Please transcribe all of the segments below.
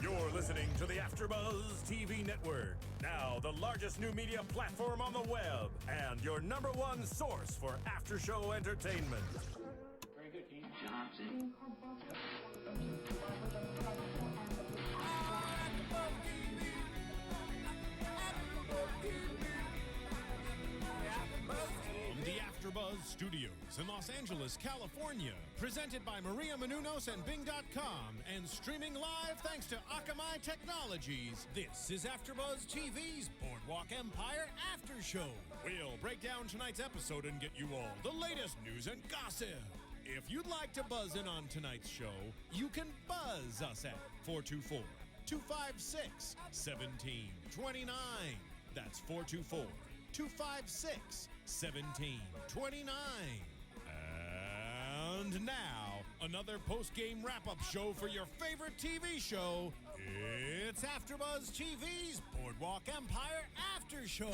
You're listening to the AfterBuzz TV Network, now the largest new media platform on the web, and your number one source for after-show entertainment. Very good, Keith Johnson. From the AfterBuzz Studios in Los Angeles, California, presented by Maria Menounos and Bing.com, and streaming live thanks to Akamai Technologies. This is AfterBuzz TV's Boardwalk Empire After Show. We'll break down tonight's episode and get you all the latest news and gossip. If you'd like to buzz in on tonight's show, you can buzz us at 424-256-1729. That's 424-256-1729. And now, another post-game wrap-up show for your favorite TV show. It's AfterBuzz TV's Boardwalk Empire After Show.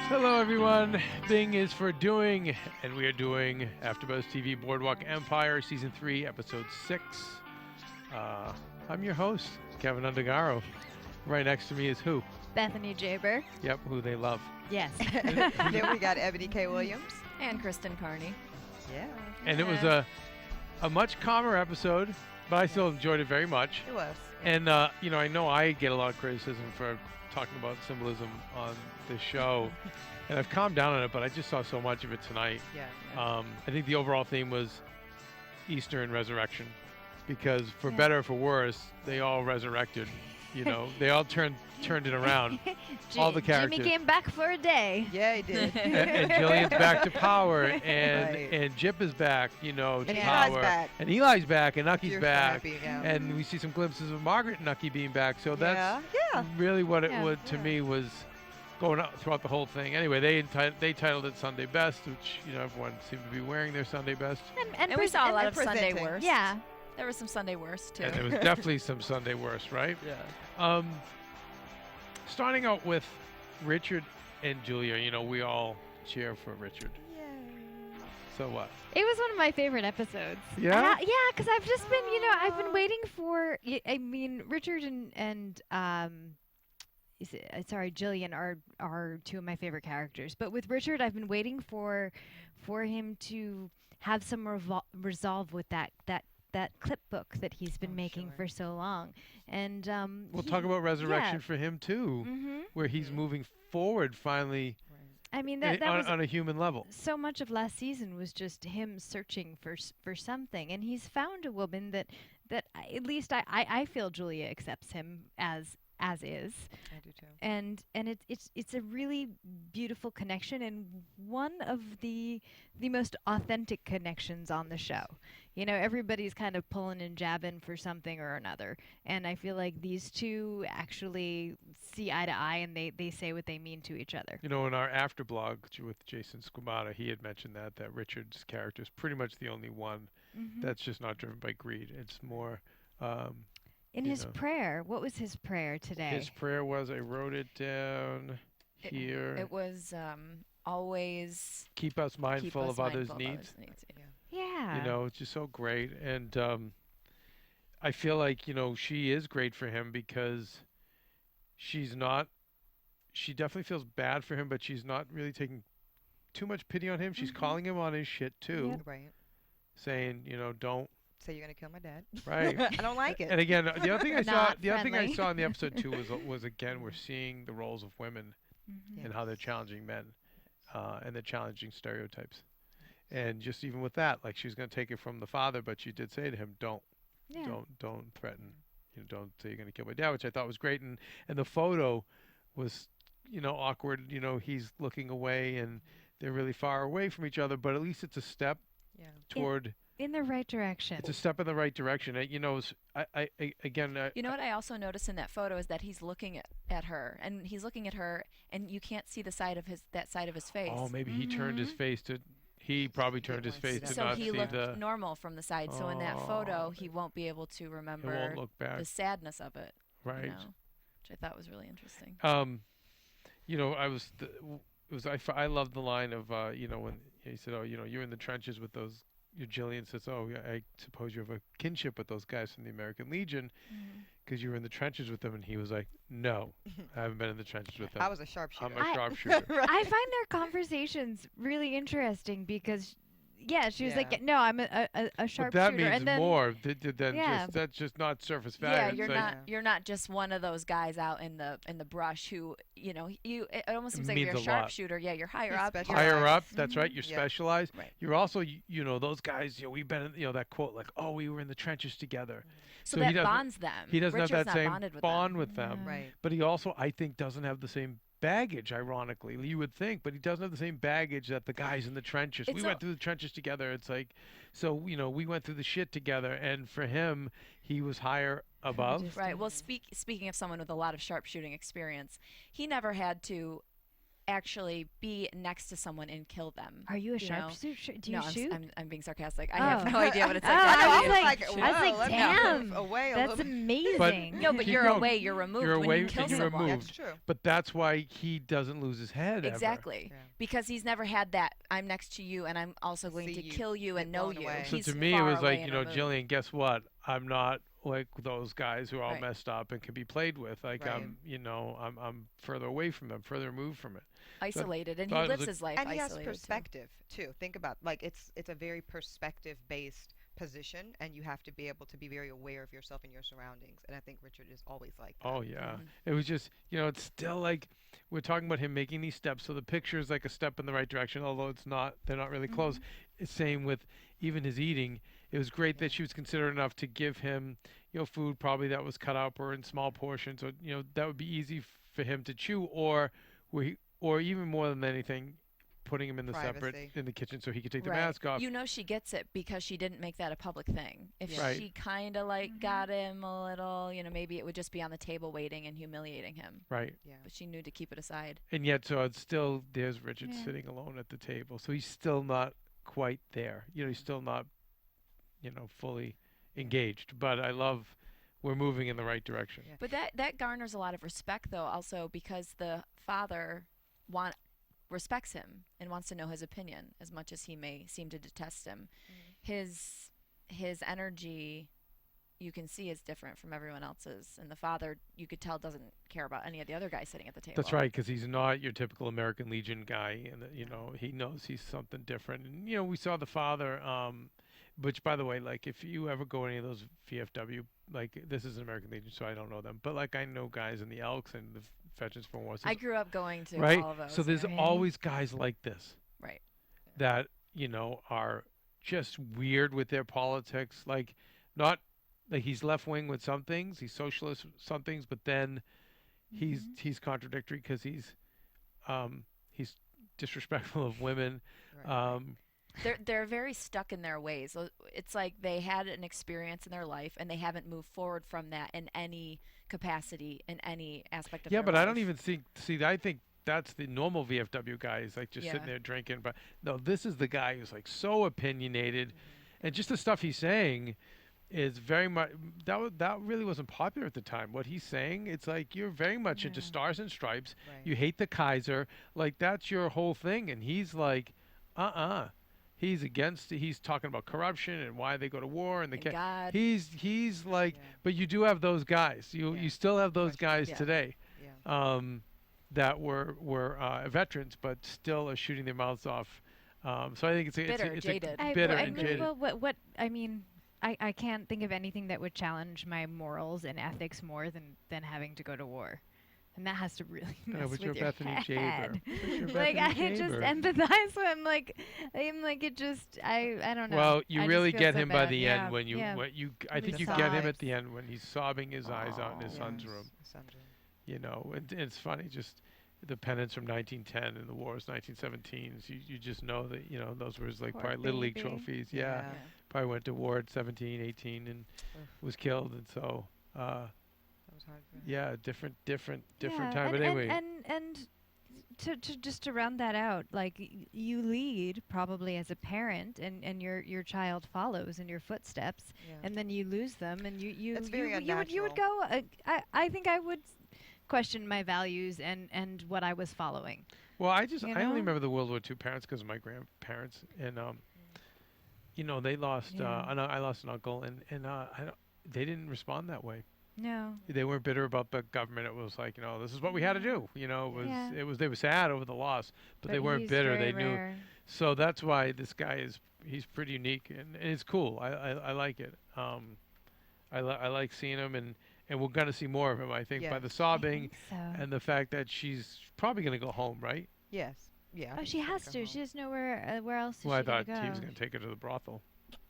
Hello, everyone. Bing is for doing, and we are doing AfterBuzz TV Boardwalk Empire Season 3, Episode 6. I'm your host, Keven Undergaro. Right next to me is who? Bethany Jaber. Yep, who they love. Yes. Then we got Eboni K. Williams. And Kristen Carney. Yeah. And it was a much calmer episode, but I still enjoyed it very much. It was. And, I know I get a lot of criticism for talking about symbolism on this show. And I've calmed down on it, but I just saw so much of it tonight. Yeah. I think the overall theme was Easter and resurrection. Because for better or for worse, they all resurrected. They all turned it around. All the characters. Jimmy came back for a day. Yeah, he did. and Jillian's back to power, and Right. and Gyp is back, to And power. Eli's back. And Eli's back, and Nucky's You're back. happy, yeah. And we see some glimpses of Margaret and Nucky being back. So that's Yeah. really what it Yeah. would to me was going out throughout the whole thing. Anyway, they titled it Sunday Best, which everyone seemed to be wearing their Sunday best. And we saw a lot and of Sunday presenting. worst. Yeah. There was some Sunday worst, too. And there was definitely some Sunday worst, right? Yeah. Starting out with Richard and Julia, we all cheer for Richard. So what? It was one of my favorite episodes. Yeah? Yeah, because I've just been, I've been waiting for, Richard and Gillian are two of my favorite characters. But with Richard, I've been waiting for him to have some resolve with that clip book that he's been making for so long. And We'll talk about resurrection for him too, where he's moving forward finally. I mean, that was on a human level. so much of last season was just him searching for something, and he's found a woman that at least I feel Julia accepts him as is. I do too. And it's a really beautiful connection, and one of the most authentic connections on the show. Everybody's kind of pulling and jabbing for something or another, and I feel like these two actually see eye to eye, and they say what they mean to each other. In our after blog with Jason Squamata, he had mentioned that Richard's character is pretty much the only one that's just not driven by greed. It's more. In his prayer, what was his prayer today? His prayer was, I wrote it down here. It was always keep us mindful of others' needs. Yeah. It's just so great. And I feel like, she is great for him because she definitely feels bad for him, but she's not really taking too much pity on him. She's calling him on his shit too. Yep. Right. Saying, don't. So you're gonna kill my dad? Right. I don't like it. And again, the other thing I Not saw in the episode too was again, we're seeing the roles of women and how they're challenging men, and they're challenging stereotypes. And just even with that, like she was going to take it from the father, but she did say to him, don't threaten, don't say you're going to kill my dad, which I thought was great. And the photo was, awkward. He's looking away and they're really far away from each other, but at least it's a step toward. In the right direction. It's a step in the right direction. You know what I also noticed in that photo is that he's looking at her, and you can't see that side of his face. Oh, maybe he turned his face to. He probably turned his face to so not he see looked normal from the side. So in that photo, he won't be able to remember won't look back. the sadness of it. Right. Which I thought was really interesting. I loved the line of when he said, "Oh, you're in the trenches with those your Jillian says, "Oh, yeah, I suppose you have a kinship with those guys from the American Legion because you were in the trenches with them." And he was like, "No, I haven't been in the trenches with them. I was a sharpshooter. I'm a sharpshooter." I find their conversations really interesting because, yeah, she was Yeah. like, "No, I'm a But sharpshooter," that means and then more than Yeah. just that's just not surface value. Yeah, It's you're like, not you're not just one of those guys out in the brush who, you know, it almost It seems like means you're a a lot. sharpshooter. Yeah, you're higher He's up. special. higher up. Specialized. That's right. You're Yeah. specialized. Right. You're also, you know, those guys. You know, we've been, you know, that quote like, "Oh, we were in the trenches together." So he that doesn't- bonds them. He doesn't Richard's have that not same bonded with bond them. with them. Right. But he also, I think, doesn't have the same baggage, ironically. You would think, but he doesn't have the same baggage that the guys in the trenches. It's We a- went through the trenches together. It's like, so, you know, we went through the shit together. And for him, he was higher above. Just- Right. Well, speaking of someone with a lot of sharpshooting experience, he never had to actually be next to someone and kill them. Are you a you know? sharpshooter? Do no, you shoot? I'm being sarcastic. I Oh. have no idea what it's Oh, like. I to was be a like- sharpshooter. I was like, let me damn, move away a That's little bit. amazing. No, but Keep you're going. away. You're removed You're when away, you kill you're someone. removed. That's true. But that's why he doesn't lose his head ever. Exactly. Yeah. Because he's never had that. I'm next to you, and I'm also going See to you kill you and get know blown you. away. So He's to me, it far was away like, and you know, removed. Jillian, guess what? I'm not like those guys who are all Right. messed up and can be played with. Like Right. I'm, you know, I'm further away from them, further removed from it. Isolated, and he thought it was lives a- his life And he has isolated. too. perspective too. Think about like it's a very perspective based position, and you have to be able to be very aware of yourself and your surroundings. And I think Richard is always like that. Oh yeah, Mhm. it was just, you know, it's still like we're talking about him making these steps. So the picture is like a step in the right direction, although it's not. They're not really close. It's same with even his eating. It was great that she was considerate enough to give him, you know, food probably that was cut up or in small portions, or you know that would be easy for him to chew, or or even more than anything, putting him in the separate Privacy. in the kitchen so he could take the Right. mask off. You know she gets it because she didn't make that a public thing. If Yeah. Right. she kind of like got him a little, you know, maybe it would just be on the table waiting and humiliating him. Right. Yeah. But she knew to keep it aside. And yet, so it's still there's Richard Yeah. sitting alone at the table. So he's still not quite there. You know, he's still not, you know, fully engaged. But I love we're moving in the right direction. Yeah. But that garners a lot of respect though, also because the father respects him and wants to know his opinion as much as he may seem to detest him. His energy you can see is different from everyone else's, and the father you could tell doesn't care about any of the other guys sitting at the table. That's right, because he's not your typical American Legion guy, and you know he knows he's something different. And you know we saw the father, which by the way, like if you ever go any of those VFW, like this is an American Legion, so I don't know them, but like I know guys in the Elks and the Veterans for War. I grew up going to right, all of those. so there's yeah. always guys like this right. that you know are just weird with their politics, like not like he's left wing with some things, he's socialist with some things, but then he's contradictory because he's disrespectful of women. Right. They're very stuck in their ways. It's like they had an experience in their life and they haven't moved forward from that in any capacity, in any aspect of Yeah, their but life. I don't even see. I think that's the normal VFW guy is like just Yeah. sitting there drinking. But no, this is the guy who's like so opinionated, and just the stuff he's saying is very much that really wasn't popular at the time. What he's saying, it's like you're very much into Stars and Stripes. Right. You hate the Kaiser, like that's your whole thing. And he's like, He's against. He's talking about corruption and why they go to war and the And God. He's like, Yeah. but you do have those guys. You Yeah. still have those guys Yeah. today. Yeah. That were veterans, but still are shooting their mouths off. So I think it's Bitter, it's jaded. bitter I and mean, jaded. well, what I mean, I can't think of anything that would challenge my morals and ethics more than having to go to war. And that has to really mess but with you're your Bethany head. Jaber. But you're Like Bethany I just Jaber. empathize with him. Like it just I don't know. Well, I you just really feel get so him by bad. the Yeah, end when you yeah. I When think he you get him sobs. at the end when he's sobbing his eyes out in his son's Yes, room. son's room. You know, and it's funny just the pennants from 1910 and the wars 1917. You just know that you know those were his like Poor probably little league baby. trophies. Yeah. Yeah, Yeah. probably went to war at 17, 18 and was killed, and so That was hard for him. yeah, different Yeah, time. But anyway, and to just to round that out, like you lead probably as a parent, and your child follows in your footsteps, Yeah. and then you lose them, and you It's very you would go. I think I would question my values and what I was following. well, I you only know? remember the World War II parents because of my grandparents, and you know, they lost. Yeah. I lost an uncle, and they didn't respond that way. No. They weren't bitter about the government. It was like, you know, this is what we had to do. You know, it was they were sad over the loss, but they weren't he's bitter. very They knew. rare. So that's why this guy he's pretty unique, and it's cool. I like it. I like seeing him, and we're gonna see more of him. I think by the sobbing So. and the fact that she's probably gonna go home, right? Yes. Yeah. I Oh, think she she's has gonna to. go She home. has nowhere. Where else is Well, I she gonna thought he was go? gonna take her to the brothel.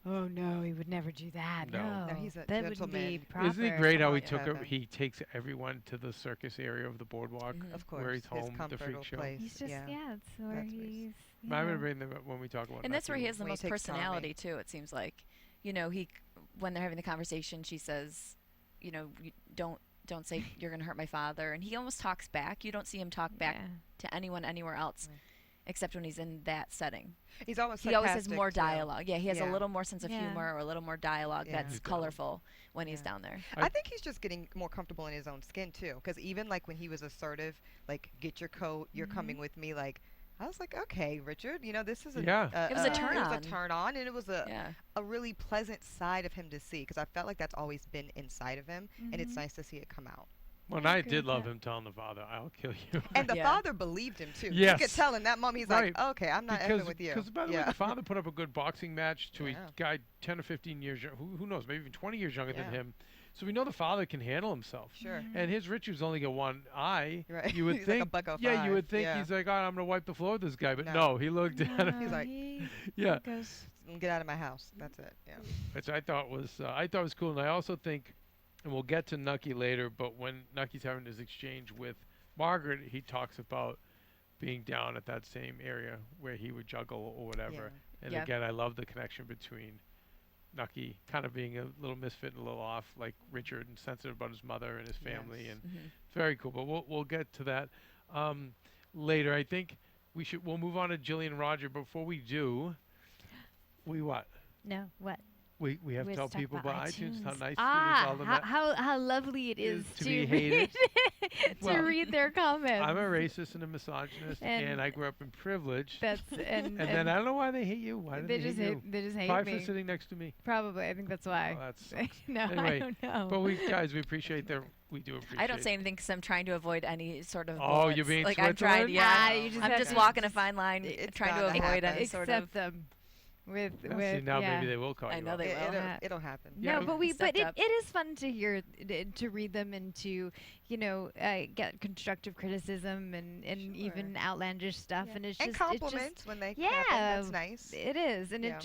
Oh no, he would never do that. No. No, No, he's a that wouldn't be gentleman. proper. Isn't he great how he Yeah. took her? Heaven. He takes everyone to the circus area of the boardwalk, Of course. where he's his home, the comfortable freak show. place. He's just yeah. it's where That's where he's- he's. I'm gonna bring them up when we talk about. And that's where he has the When he most takes personality too. It seems like, you know, when they're having the conversation, she says, you know, don't say you're gonna hurt my father, and he almost talks back. You don't see him talk back to anyone anywhere else, except when he's in that setting. He's always He always has sarcastic, more too. dialogue. Yeah, he has a Yeah. little more sense of Yeah. humor or a little more dialogue Yeah. that's He's colorful when he's Yeah. down there. I think he's just getting more comfortable in his own skin too. Because even like when he was assertive, like "Get your coat, you're coming with me." Like I was like, "Okay, Richard, you know this is a Yeah. It was a turn It was on. a turn on, and it was Yeah. a really pleasant side of him to see. Because I felt like that's always been inside of him, and it's nice to see it come out. Well, and I I agree did with love that. him telling the father, "I'll kill you." And the Yeah. father believed him too. Yes. You could tell in that moment he's Right. like, "Okay, I'm not effing with you." Because by the way, yeah. the father put up a good boxing match to Yeah. a guy 10 or 15 years, who knows, maybe even 20 years younger than Yeah. him. So we know the father can handle himself. Sure. And his Richard's only got one eye. Right. You would He's like think, a buck yeah, you would 05, think yeah. he's like, "Oh, I'm gonna wipe the floor with this guy," but No. no, he looked at him. He's like, Yeah, Goes, "Get out of my house." That's it. Yeah. which I thought was cool, and I also think, and we'll get to Nucky later, but when Nucky's having his exchange with Margaret, he talks about being down at that same area where he would juggle or whatever. And Yeah. again, I love the connection between Nucky kind of being a little misfit and a little off, like Richard, and sensitive about his mother and his family, Yes. and Mhm. it's very cool. But we'll get to that later. I think we'll move on to Jillian and Roger. Before we do, what? no, what? We have to Let's tell talk people about iTunes. How nice it is. All the how lovely it is to be hated. to Well, read their comments. I'm a racist and a misogynist, and I grew up in privilege. That's and then I don't know why they hate you. Why do they they just hate hate you? they just hate Probably me. for sitting next to me. Probably, I think that's why. Oh, that sucks. No, Anyway, I don't know. But we appreciate their. We do appreciate. I don't say anything because I'm trying to avoid any sort of. Oh, you're bullets. being like I'm trying. Switzerland? Yeah, you just I'm have just to- walking a fine line, It's trying to bound to avoid happen. any sort Accept of. them with Yeah, with see, now yeah. maybe they will call I you. know out. they will. It'll happen. Yeah. No, but it Stepped up. is fun to hear to read them and to get constructive criticism and even outlandish stuff Yeah. and it's And just compliments when they yeah, happen. That's nice. it is and Yeah.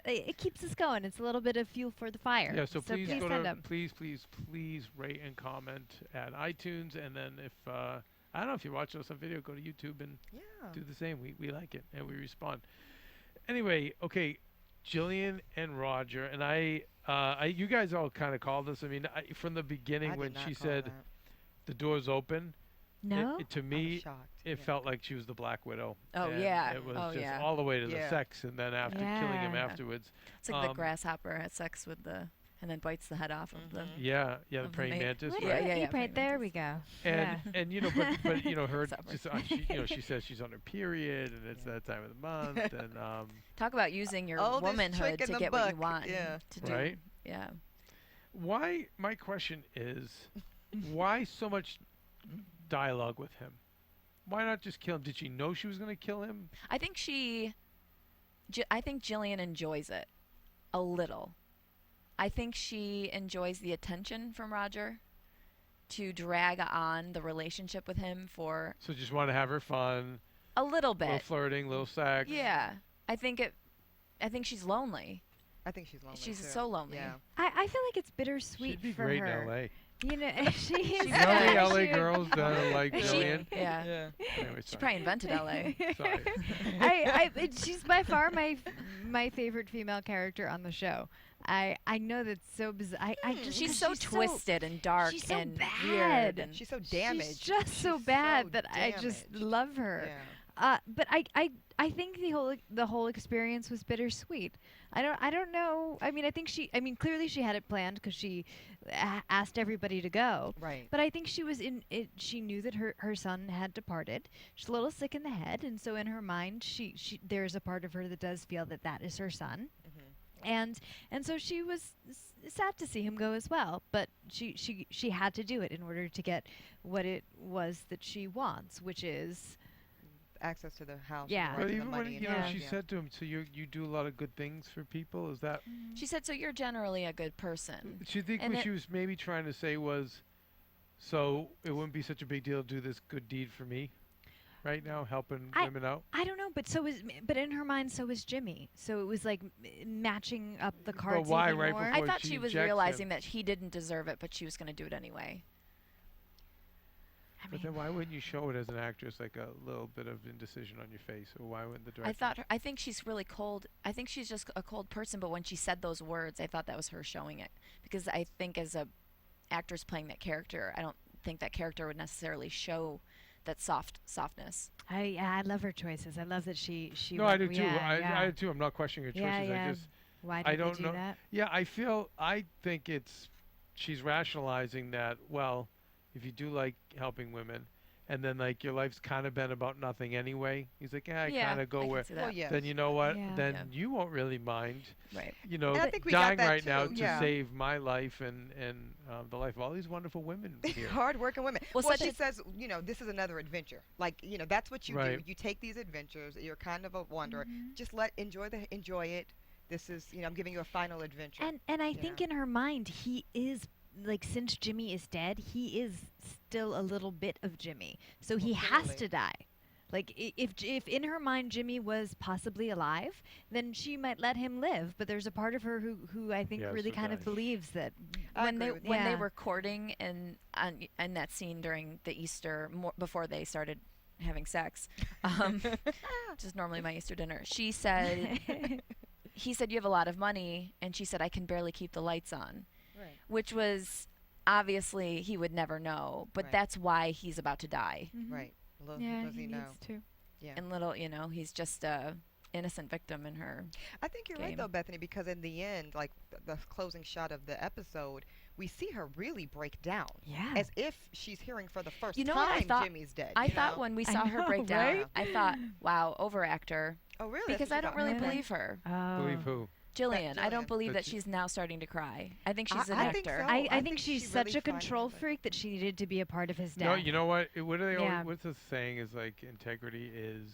it keeps us going. It's a little bit of fuel for the fire. Yeah, so please go send to 'em. please rate and comment at iTunes, and then if I don't know if you're watching us on video, go to YouTube and Yeah. do the same. We like it and we respond. Anyway, okay, Jillian and Roger, and you guys all kind of called this. I mean, from the beginning I when did not she call said that. the door's open, No, to I was me shocked. it Yeah. felt like she was the Black Widow. Oh, and yeah. it was Oh, just yeah. all the way to the Yeah. sex, and then after killing him Yeah. afterwards. It's like the Um, grasshopper has sex with and then bites the head off of the. Yeah, the Of the praying mate. mantis, Look right? at Yeah, you, yeah, right pretty there much. we go. And Yeah. and but her Sorry. just she says she's on her period and it's that time of the month and Talk about using your Oldest womanhood trick in to the get what you book, want. yeah. To do. Right. Yeah. why my question is why so much dialogue with him? Why not just kill him? Did she know she was going to kill him? I think I think Gillian enjoys it a little. I think she enjoys the attention from Roger to drag on the relationship with him for So just want to have her fun, a little little bit. flirting, little sex. Yeah. I think she's lonely. I think she's lonely. She's too. so lonely. Yeah. I feel like it's bittersweet She'd be for great her. in LA. You know, she is. You know the LA she- girls that are like She- Gillian? Yeah. Anyway, She sorry. probably invented LA. Sorry. She's by far my favorite female character on the show. I know that's so bizarre. I just She's 'cause so twisted and dark she's so and bad. weird. And She's so damaged. She's just so She's bad so that I just damaged. love her. Yeah. but I think the whole experience was bittersweet. I don't know. I mean, clearly she had it planned because she asked everybody to go. Right. But I think she was in it. She knew that her son had departed. She's a little sick in the head, and so in her mind, she there's a part of her that does feel that that is her son. And so she was sad to see him go as well, but she had to do it in order to get what it was that she wants, which is access to the house. Yeah. And the But right to the even when money and yeah. she yeah. said to him, "So you do a lot of good things for people." Is that? She said, "So you're generally a good person." Do you think And what it- she was maybe trying to say was, so it wouldn't be such a big deal to do this good deed for me, right now, helping women out? I don't know, but in her mind, so was Jimmy. So it was like matching up the cards why even right more. before I thought she she was ejects realizing him? that he didn't deserve it, but she was going to do it anyway. I But mean, then why wouldn't you show it as an actress, like a little bit of indecision on your face, or why wouldn't the director? I think she's really cold. I think she's just a cold person, but when she said those words, I thought that was her showing it. Because I think as a actress playing that character, I don't think that character would necessarily show that softness. I love her choices. I love that she. No, I went- do too. yeah, I do too. I'm not questioning her Yeah, choices. yeah. I just, Why I did don't they do know. that? Yeah, I think she's rationalizing that, well, if you do like helping women, and then like your life's kind of been about nothing anyway. He's like, yeah, I kind of go I can where. see Well, that. yes. Then you know what? Yeah. Then Yeah. you won't really mind, Right. And I think we dying got that right now too, to yeah. save my life and the life of all these wonderful women here. Hard-working women. Well, Well, such she a- says, this is another adventure. Like, that's what you do. Right. You take these adventures. You're kind of a wanderer. Mm-hmm. Just enjoy it. This is, I'm giving you a final adventure. And I think in her mind, he is like, since Jimmy is dead, he is still a little bit of Jimmy, so he has clearly. to die. Like, if in her mind Jimmy was possibly alive, then she might let him live. But there's a part of her who I think Yeah, really so kind of die. believes that. I when they agree with when they Yeah. were courting and on that scene during the Easter before they started having sex, just normally my Easter dinner. She said, he said, "You have a lot of money," and she said, "I can barely keep the lights on," Right. which was obviously he would never know, but Right. that's why he's about to die. Right. Little Yeah, does he he know. needs to. Yeah. And little, he's just a innocent victim in her. I think you're right game. though, Bethany, because in the end, like the closing shot of the episode, we see her really break down. Yeah. As if she's hearing for the first You know time what I thought? Jimmy's dead. I you thought know? when we I saw her know, break down, right? I thought, wow, overactor. Oh, really? That's Because what I you don't thought? really Really? believe her. Oh. Believe who? Jillian, I don't Jillian. believe But that she- she's now starting to cry. I think she's an I think actor. so. I think she's she such really a control finally- freak that she needed to be a part of his death. No, you know what? What do they? Yeah. Always, what's the saying? Is like integrity is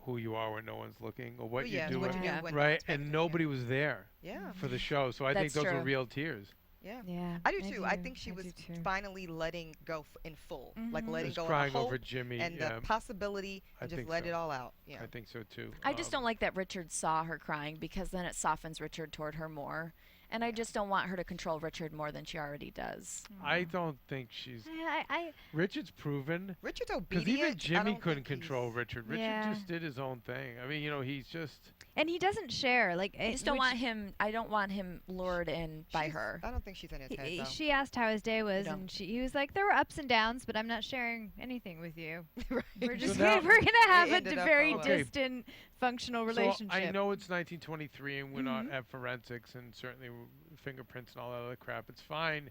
who you are when no one's looking, or what Well, you yeah, do, what when- you do Yeah. when no right? one's And expecting, nobody was there Yeah. for the show, so I think That's those were true. real tears. Yeah. Yeah. I do too. I do. think she I was do too. finally letting go in full, like Mhm. letting Just go crying of the over hope Jimmy. and yeah, the possibility, I and just think let so. it all out. Yeah. I think so too. I just don't like that Richard saw her crying because then it softens Richard toward her more. And I just don't want her to control Richard more than she already does. I don't think she's. I Richard's proven. Richard's Because obedient. even I Jimmy don't couldn't think control he's- Richard. Richard Yeah. just did his own thing. I mean, he's just. and he doesn't share. Like, I just don't want him. I don't want him lured in by she's- her. I don't think she's in his head though. She asked how his day was, don't. and he was like, "There were ups and downs, but I'm not sharing anything with you. Right. We're just now- we're gonna have a ended up very all Okay. distant, functional So relationship." I know it's 1923 and we're not Mhm. at forensics and certainly fingerprints and all that other crap. It's fine,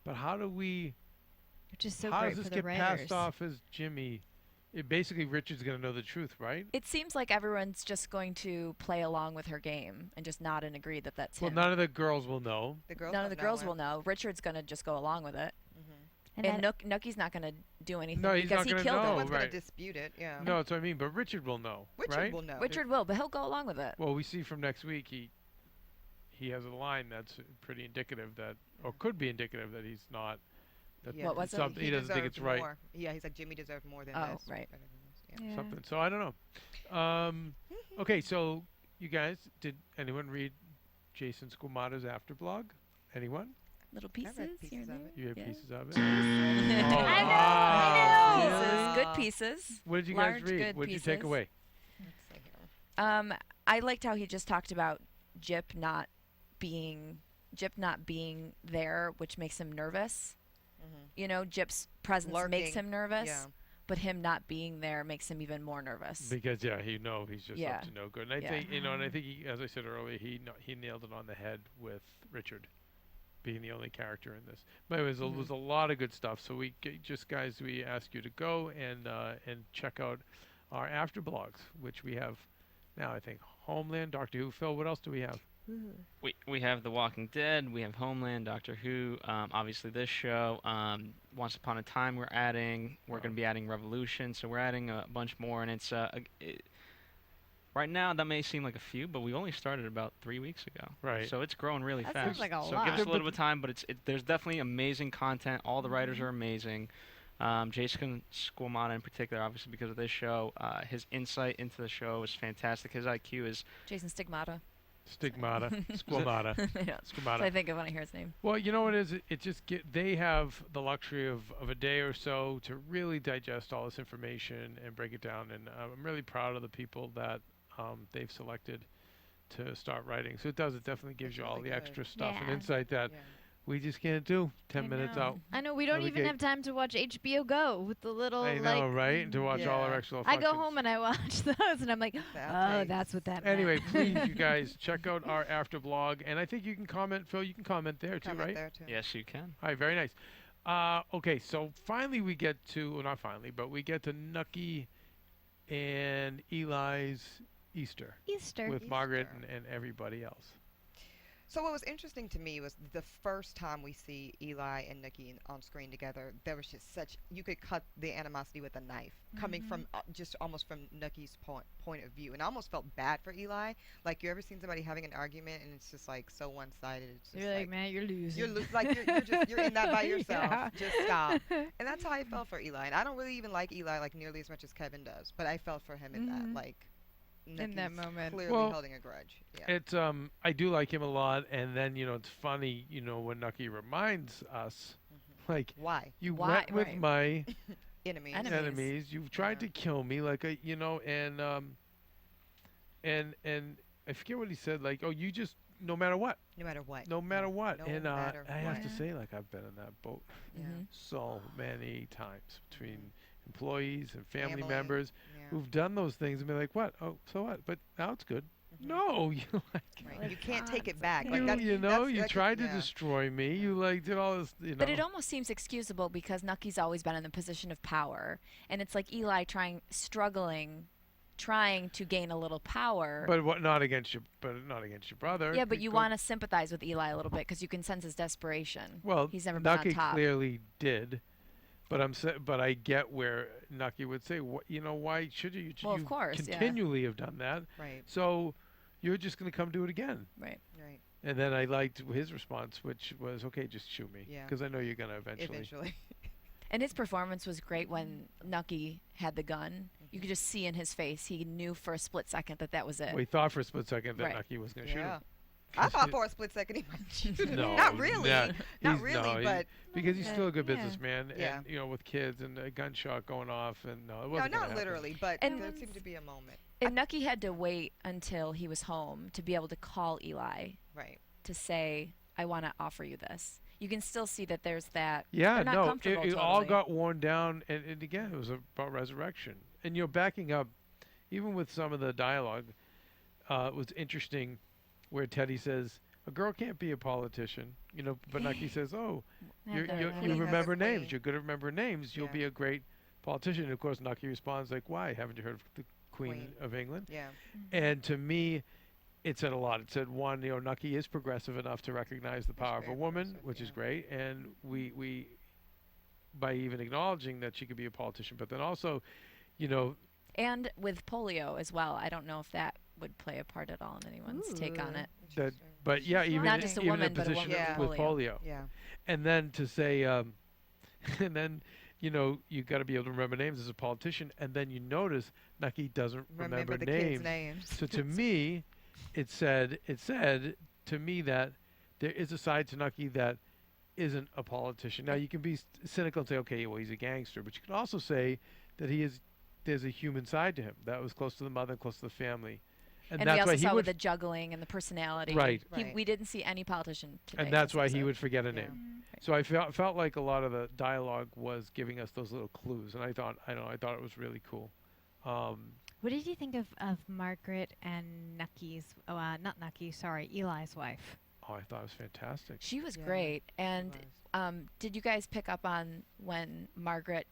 but how do we? which is so how great does this for the get writers. passed off as Jimmy? Basically, Richard's gonna know the truth, right? It seems like everyone's just going to play along with her game and just nod and agree that that's Well, him. none of the girls will know. The girls None of the don't know girls him. will know. Richard's gonna just go along with it, And and that- Nucky's not gonna do anything No, he's because not he gonna killed know. No him. one's right. gonna dispute it. Yeah. No, that's what I mean. But Richard will know, Richard right? will know. Richard will, but he'll go along with it. Well, we see from next week he has a line that's pretty indicative that, or could be indicative that he's not. That Yeah. What was it? something he doesn't think deserved it's right. more. Yeah, he's like Jimmy deserved more than Oh, this. right. better than this. Yeah. Yeah. Something. So I don't know. Okay, so you guys, did anyone read Jason Squamata's after blog? Anyone? Little I read pieces, pieces here and of there. it. You read Yeah. pieces of it? I know, wow. I know. Pieces, good Aw. pieces. What did you Large, guys read? good What did you take pieces. away? Let's see here. I liked how he just talked about Gyp not being there, which makes him nervous. Mhm. You know, Gyp's presence makes Lurking, him nervous. yeah. but him not being there makes him even more nervous. Because he's just Yeah. up to no good. And I Yeah. think and I think he, as I said earlier, he nailed it on the head with Richard being the only character in this. But it was a lot of good stuff. So we ask you to go and check out our after blogs, which we have now. I think Homeland, Doctor Who. Phil, what else do we have? We have The Walking Dead, we have Homeland, Doctor Who, obviously this show, Once Upon a Time we're going to be adding Revolution, so we're adding a bunch more, and it's right now that may seem like a few, but we only started about 3 weeks ago. Right. So it's growing really That fast. sounds like a so lot. give us a little bit of time, but there's definitely amazing content. All the writers are amazing. Jason Squamata in particular, obviously because of this show, his insight into the show is fantastic. His IQ is Jason Stigmata. Stigmata, Squamata, Yeah. Squamata. So I think of when I hear his name. Well, you know what it is? It just they have the luxury of a day or so to really digest all this information and break it down. And I'm really proud of the people that they've selected to start writing. So it definitely gives you all really the good. extra stuff and Yeah. insight that Yeah. we just can't do 10 I minutes know. out. I know we don't even Navigate. have time to watch HBO Go with the little I know, like. right? And to watch all our Yeah. extra I functions. go home and I watch those, and I'm like, The oh, outtakes. that's what that Anyway, meant. please, you guys, check out our after blog. And I think you can comment, Phil, you can comment there too, Comment right? there too. yes, you can. All right, very nice. Okay, so finally we get to, well, not finally, but we get to Nucky and Eli's Easter Easter. with Margaret Easter. and everybody else. So what was interesting to me was the first time we see Eli and Nucky on screen together, there was just you could cut the animosity with a knife coming from just almost from Nucky's point of view. And I almost felt bad for Eli. Like, you ever seen somebody having an argument and it's just like so one-sided? It's just You're like, man, you're losing. you're in that by yourself. Yeah. Just stop. And that's how I felt for Eli. And I don't really even like Eli like nearly as much as Keven does, but I felt for him in that, like, In that Nucky's moment. clearly Well, holding a grudge. Yeah. It's I do like him a lot, and then it's funny, when Nucky reminds us, like, Why? you Why- went with right. my Enemies. enemies. You've tried Yeah. to kill me, like and I forget what he said, like, oh, you just no matter what, No matter what. no matter what. No And matter I have to what. say, like, I've been in that boat Yeah. so many times between employees and family Family. members Yeah. who've done those things and be like, what? Oh, so what? But now it's good. Mhm. No, you like. Right. You can't take it back. Like You, that, you that's tried to yeah. destroy me. You like did all this, But it almost seems excusable because Nucky's always been in the position of power, and it's like Eli trying to gain a little power. But what? Not against your brother. Yeah, but you want to sympathize with Eli a little bit because you can sense his desperation. Well, He's never been on Nucky top. clearly did, but but I get where Nucky would say, why should you? Well, of you course, yeah. continually have done that. Right. So you're just going to come do it again. Right. Right. And then I liked his response, which was, okay, just shoot me, Yeah. because I know you're going to eventually. Eventually. And his performance was great when Nucky had the gun. You could just see in his face. He knew for a split second that was it. We thought for a split second that Right. Nucky was going to shoot Yeah. him. I thought for a split second he might shoot him. No, Not really. not- Not he's- really, no, he- but because he's still a good Yeah. businessman, Yeah. and with kids and a gunshot going off, and no, it no, wasn't. gonna not happen. literally, but And- there seemed to be a moment. And Nucky had to wait until he was home to be able to call Eli Right. to say, I want to offer you this. You can still see that there's that. Yeah, they're not no, comfortable it all totally. got worn down, and again, it was about resurrection. And backing up, even with some of the dialogue, it was interesting, where Teddy says, "A girl can't be a politician," but Nucky says, "Oh, you Queen has remember a names. queen." You're good at remember names. You'll Yeah. be a great politician." And of course, Nucky responds like, "Why? Haven't you heard of the Queen Queen. of England?" Yeah. And to me, it said a lot. It said, one, Nucky is progressive enough to recognize the power of a very woman, progressive, which is yeah. great. And we by even acknowledging that she could be a politician, but then also, And with polio as well. I don't know if that would play a part at all in anyone's take on Ooh. it. that, Interesting. but yeah, even Not in, just a even woman, in but a position woman with with polio. Yeah. And then to say, and then, you got to be able to remember names as a politician. And then you notice Nucky doesn't remember the names. kids' names. So to me, it said to me that there is a side to Nucky that isn't a politician. Now you can be cynical and say, okay, well he's a gangster, but you can also say that there's a human side to him that was close to the mother, close to the family, And we that's also why he saw would with the juggling and the personality. Right. Right. We didn't see any politician today. and that's this why he episode. would forget a Yeah. name. So I felt like a lot of the dialogue was giving us those little clues, and I thought it was really cool. What did you think of Margaret and Nucky's? Not Nucky. Sorry, Eli's wife. Oh, I thought it was fantastic. She was Yeah, great. And was. did you guys pick up on when Margaret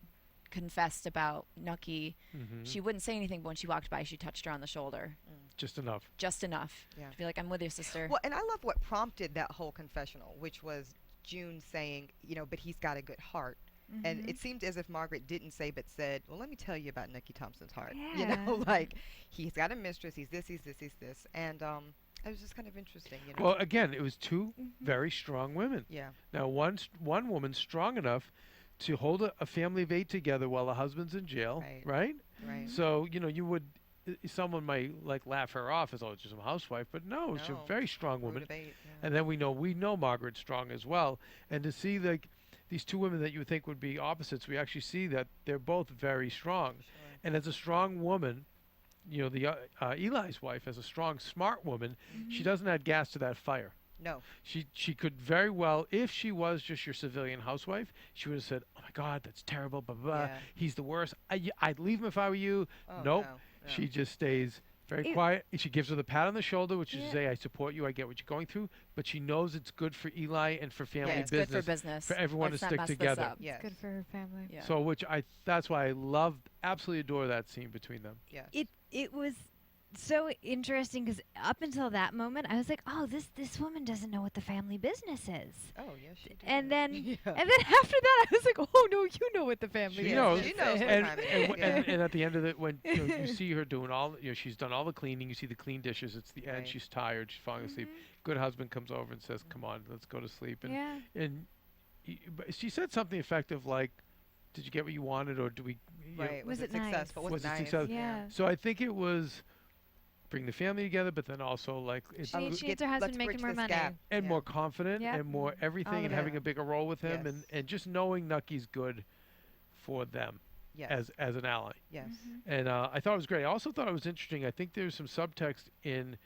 confessed about Nucky? Hmm. She wouldn't say anything, but when she walked by, she touched her on the shoulder. Just enough. Just enough Yeah. to be like, I'm with you, sister. Well, and I love what prompted that whole confessional, which was June saying, but he's got a good heart. And it seemed as if Margaret didn't say, but said, well, let me tell you about Nucky Thompson's heart. Yeah. Like, he's got a mistress, he's this, he's this, he's this. And it was just kind of interesting, Well, again, it was two very strong women. Yeah. Now, one woman strong enough to hold a family of 8 together while the husband's in jail, right? Right. So, you would, someone might laugh her off as, oh, it's just a housewife, but no, she's No. a very strong woman. Root of 8, yeah. And then we know Margaret's strong as well. And to see these two women that you would think would be opposites, we actually see that they're both very strong. Sure. And as a strong woman, Eli's wife, as a strong, smart woman, she doesn't add gas to that fire. No. She could very well, if she was just your civilian housewife, she would have said, "Oh my God, that's terrible, blah blah. Yeah. He's the worst. I'd leave him if I were you." Oh, Nope. no, no. She just stays very quiet. She gives her the pat on the shoulder, which is to say, "I support you. I get what you're going through." But she knows it's good for Eli and for family it's business, good for business. for everyone Let's to not stick mess this together. up. Yes. It's good for her family. Yeah. So, that's why I absolutely adore that scene between them. Yes. It was so interesting because up until that moment, I was like, oh, this woman doesn't know what the family business is. Oh, yes, she did. And then Yeah. and then after that, I was like, oh no, you know what the family She is. knows. She knows what And, time it and, is. Yeah. and at the end of it, when you see her doing she's done all the cleaning. You see the clean dishes. It's the end. Right. She's tired. She's falling asleep. Good husband comes over and says, "Come on, let's go to sleep." And Yeah. but she said something effective like, "Did you get what you wanted, or do we?" Right. Was it nice? successful? Was it nice? successful? Yeah. So I think it was bring the family together, but then also it's She needs her husband let's making bridge more this money. gap. and Yeah. more confident Yep. and more everything All and of having it. a bigger role with him Yes. and just knowing Nucky's good for them Yes. as an ally. Yes. And I thought it was great. I also thought it was interesting. I think there's some subtext in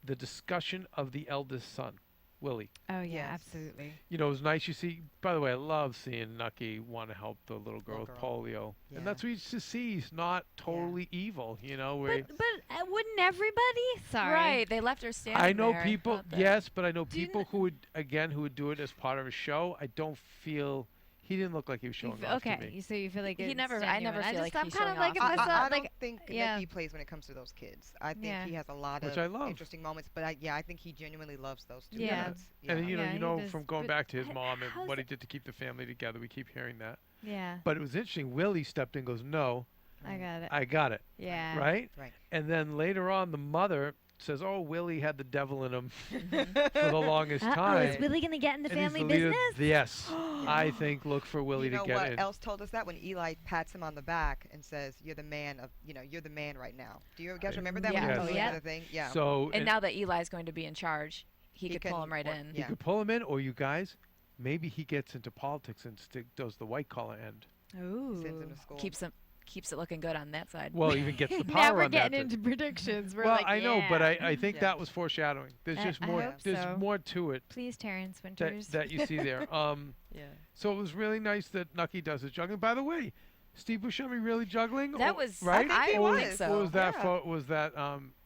the discussion of the eldest son, Willie. Oh yeah, Yes. absolutely. It was nice. You see, by the way, I love seeing Nucky want to help the little girl with polio. Yeah. And that's what you just see. He's not totally evil, where But wouldn't everybody? Sorry. Right. They left her standing I know there. people, Thought that- yes, but I know Do you people who would do it as part of a show. I don't feel he didn't look like he was You showing f- off to okay, me. so you feel like He it's never- I genuine. never feel like I'm he's kind showing of like off. if I, I saw I like don't think yeah. Nucky plays when it comes to those kids. I think Yeah. he has a lot Which of I love. interesting moments, but I think he genuinely loves those two Yeah. kids. And Yeah, he does, from going but back to his h- mom and how's what he it- did to keep the family together, we keep hearing that. yeah, But it was interesting. Willie stepped in, and goes, "No, I got it. I got it." Yeah. Right? Right. And then later on, the mother says, "Oh, Willie had the devil in him for the longest Uh-oh, time." is Willie gonna get in the And he's family the leader- business? Yes, I think look for Willie You know to get what in. else told us that when Eli pats him on the back and says, "You're the man of, you're the man right now." Do you guys remember that when Yeah. he told Yes. him the thing? Yeah. So And now that Eli's going to be in charge, he could pull can him right work- in. you yeah. could pull him in, or you guys, maybe he gets into politics and does the white collar end. Ooh. Sends him to school. Keeps it looking good on that side. Well, even gets the now power we're on that. getting into predictions. We're Well, like, I know, but yeah. I think Yeah. that was foreshadowing. There's just I more. hope There's so. more to it Please, Terrence that, Winters. that you see there. Yeah. So it was really nice that Nucky does his juggling. By the way, Steve Buscemi really juggling? That Or- was right. I think he or, was. Or was that Yeah. was that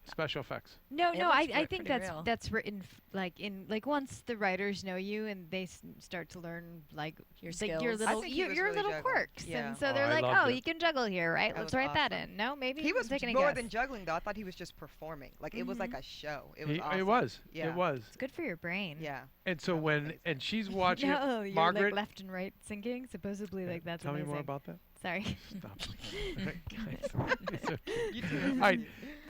special effects? No, It no, looks I pretty think real. that's written like once the writers know you and they start to learn like Your like your skills. I little think he was your really little juggling. quirks, Yeah. and so Oh, they're I like, loved oh, it. you can juggle here, right? That Let's was write that awesome. in. No, maybe He was taking a more guess. than juggling, though. I thought he was just performing. Like it was like a show. It was It awesome. was. Yeah. It was. It's good for your brain. Yeah. And so That was when amazing. and she's watching No, it, you're Margaret. like left and right syncing. Supposedly, like that's Tell amazing. me more about that. Sorry. Stop. Guys, it's okay. All right,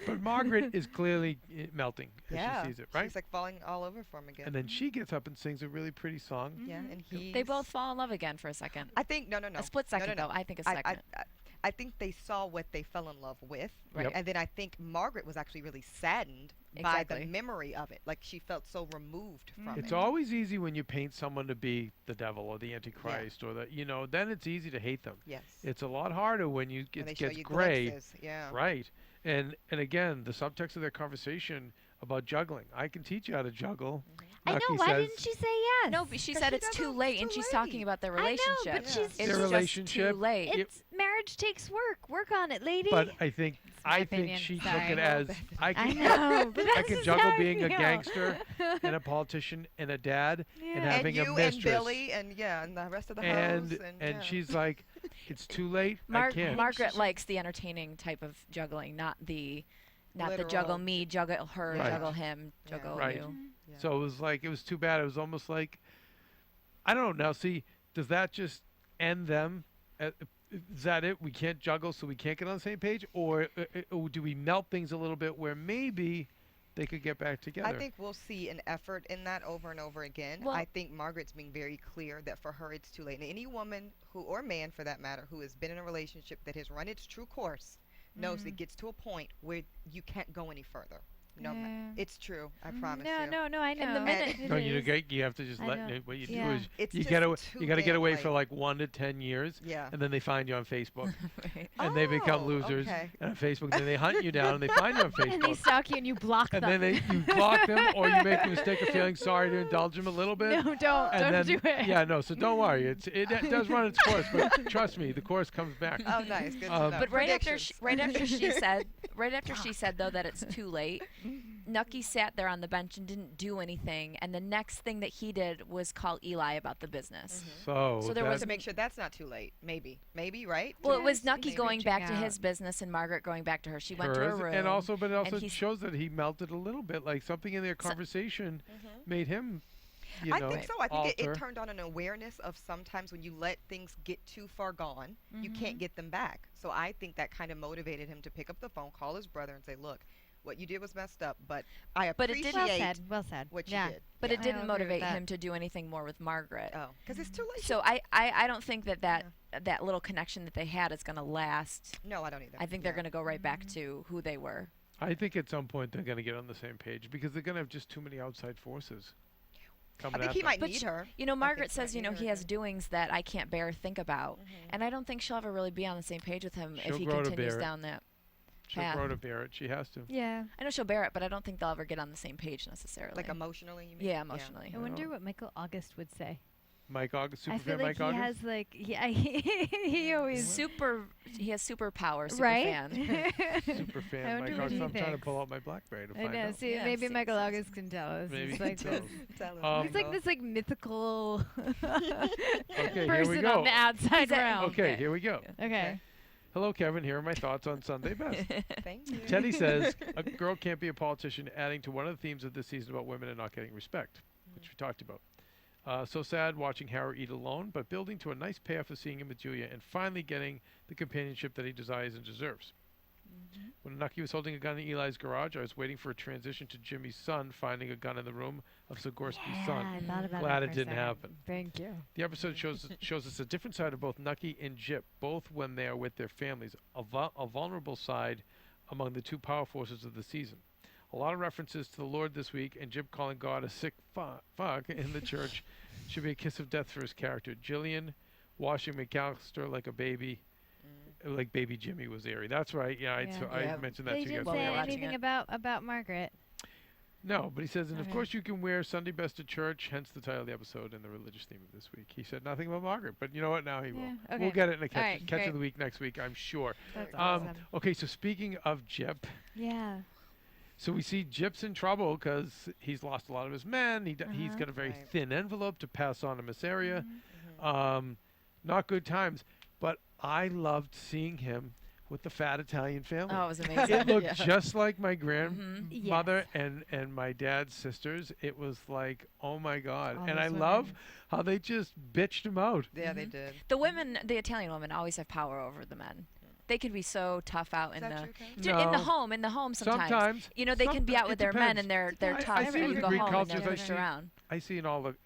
but Margaret is clearly melting as Yeah. she sees it, right? She's like falling all over for him again. And then she gets up and sings a really pretty song. yeah, and he. They both fall in love again for a second. I think no. A split second, no. though. I think a I, second. I think they saw what they fell in love with, Right. Yep. and then I think Margaret was actually really saddened by Exactly. the memory of it. Like she felt so removed from It's it. always easy when you paint someone to be the devil or the Antichrist or the, then it's easy to hate them. Yes. It's a lot harder when When they it show gets you gray, glimpses, yeah. right? And again, the subtext of their conversation about juggling. I can teach you how to juggle. I know. Nucky Why says, didn't she say yes? No, but she 'Cause said she it's too doesn't- late, it's and too she's late. talking about their I know, relationship. but she's- It's Their just relationship, too late. It's marriage takes work. Work on it, lady. But I think my I think opinion. she Sorry. took it as I I can know, but I that's can just juggle how I being a feel. gangster and a politician and a dad and Yeah. having and a you mistress. and Billy and and the rest of the and house and yeah. she's like, it's too late. I can't. Margaret likes the entertaining type of juggling, not the juggle Literal. me, juggle her, Right. juggle him, Yeah. juggle Right. you. Yeah. So it was like it was too bad. It was almost like I don't know. Now see, does that just end them? Is that it? We can't juggle, so we can't get on the same page, or do we melt things a little bit where maybe they could get back together? I think we'll see an effort in that over and over again. Well- I think Margaret's being very clear that for her it's too late. And any woman who, or man for that matter, who has been in a relationship that has run its true course knows it gets to a point where you can't go any further. No, Yeah. it's true. I promise No, you. no, I know. And the minute- It No, you is. you have to just I let know. what you Yeah. do is It's you just get away. too You got to get damn away for late. like 1 to 10 years, Yeah. and then they find you on Facebook, Right. and they become Oh, losers. okay. And on Facebook, then they hunt you down, and they find you on And they Facebook. stalk you and you block And them. then you block them, or you make the mistake of feeling sorry to indulge them a little bit. No, don't and then, do it. Yeah, no. So don't worry. It does run its course, but trust me, the course comes back. Oh, nice. Good to Um, know. But right after she Predictions. said though that it's too late, Nucky sat there on the bench and didn't do anything, and the next thing that he did was call Eli about the business. So So there that- was to make sure that's not too late. Maybe, right? Well, it was Yes, Nucky he's going reaching back to out. his business and Margaret going back to her. She went to her hers, room. and also, but it also he's- shows that he melted a little bit. Like something in their conversation made him, I think so. I think it alter. turned on an awareness of sometimes when you let things get too far gone, you can't get them back. So I think that kind of motivated him to pick up the phone, call his brother, and say, "Look, what you did was messed up, but I But it appreciate didn't- Well said. what yeah. you did." but Yeah. it didn't I agree with motivate that. him to do anything more with Margaret. Oh, because it's too late. So I don't think that little connection that they had is going to last. No, I don't either. I think they're Yeah. going to go right back to who they were. I think at some point they're going to get on the same page because they're going to have just too many outside forces coming I think at he them. might But need sh- her. You know, I think Margaret says, might you know, need he her has too. doings that I can't bear think about. And I don't think she'll ever really be on the same page with him She'll if he grow to continues bear it. down that She'll path. grow to bear it. She has to. Yeah. I know she'll bear it, but I don't think they'll ever get on the same page necessarily. Like emotionally, you mean? yeah, emotionally. I wonder what Michael August would say. Mike August, I super feel fan like Mike he August. has like he always He has superpowers, super right. fan. Super I fan wonder Mike what August. he I'm trying to thinks. pull out my BlackBerry to I find know. out. See, Yeah, maybe see, Michael see, August can tell us. Maybe It's he like can this. Tell us, Um, He's like Michael. this like mythical Okay, here we person go. on the outside realm. Okay, here we go. Okay. Hello, Kevin. Here are my thoughts on Sunday Best. Thank you. Teddy says a girl can't be a politician, adding to one of the themes of this season about women and not getting respect, which we talked about. So sad watching Harrow eat alone, but building to a nice payoff of seeing him with Julia and finally getting the companionship that he desires and deserves. When Nucky was holding a gun in Eli's garage, I was waiting for a transition to Jimmy's son finding a gun in the room of Sagorskys' Yeah, son. I thought about Glad that it for a didn't second. happen. Thank you. The episode shows us a different side of both Nucky and Gyp, both when they are with their families, a vulnerable side among the two power forces of the season. A lot of references to the Lord this week, and Gyp calling God a sick fuck in the church should be a kiss of death for his character. Gillian washing McAllister like a baby, like baby Jimmy was airy. That's right. Yeah, Yeah. I Yeah. mentioned that They to you didn't guys. While we say were watching anything it. about Margaret. No, but he says, and of Okay. course you can wear Sunday best to church, hence the title of the episode and the religious theme of this week. He said nothing about Margaret, but you know what? Now he will. Yeah, We'll okay. get it in a All right, catch of great. the week next week, I'm sure. That's Um, awesome. Okay, so speaking of Gyp, Yeah. so we see Gyp's in trouble because he's lost a lot of his men. He's got a very Right. thin envelope to pass on to Masseria. Mm-hmm. Not good times, but I loved seeing him with the fat Italian family. Oh, it was amazing. It looked Yeah. just like my Yes. grandmother and my dad's sisters. It was like, oh my God. All And those I women. love how they just bitched him out. Yeah, they did. The Italian women always have power over the men. They can be so tough out Is in that the true, Kevin? Ju- in the No. home. In the home sometimes. Sometimes. You know, they can be out Someti- with it their men depends. and they're I tough, see and with you go Greek home cultures, and I they're pushed see- around. I see in all the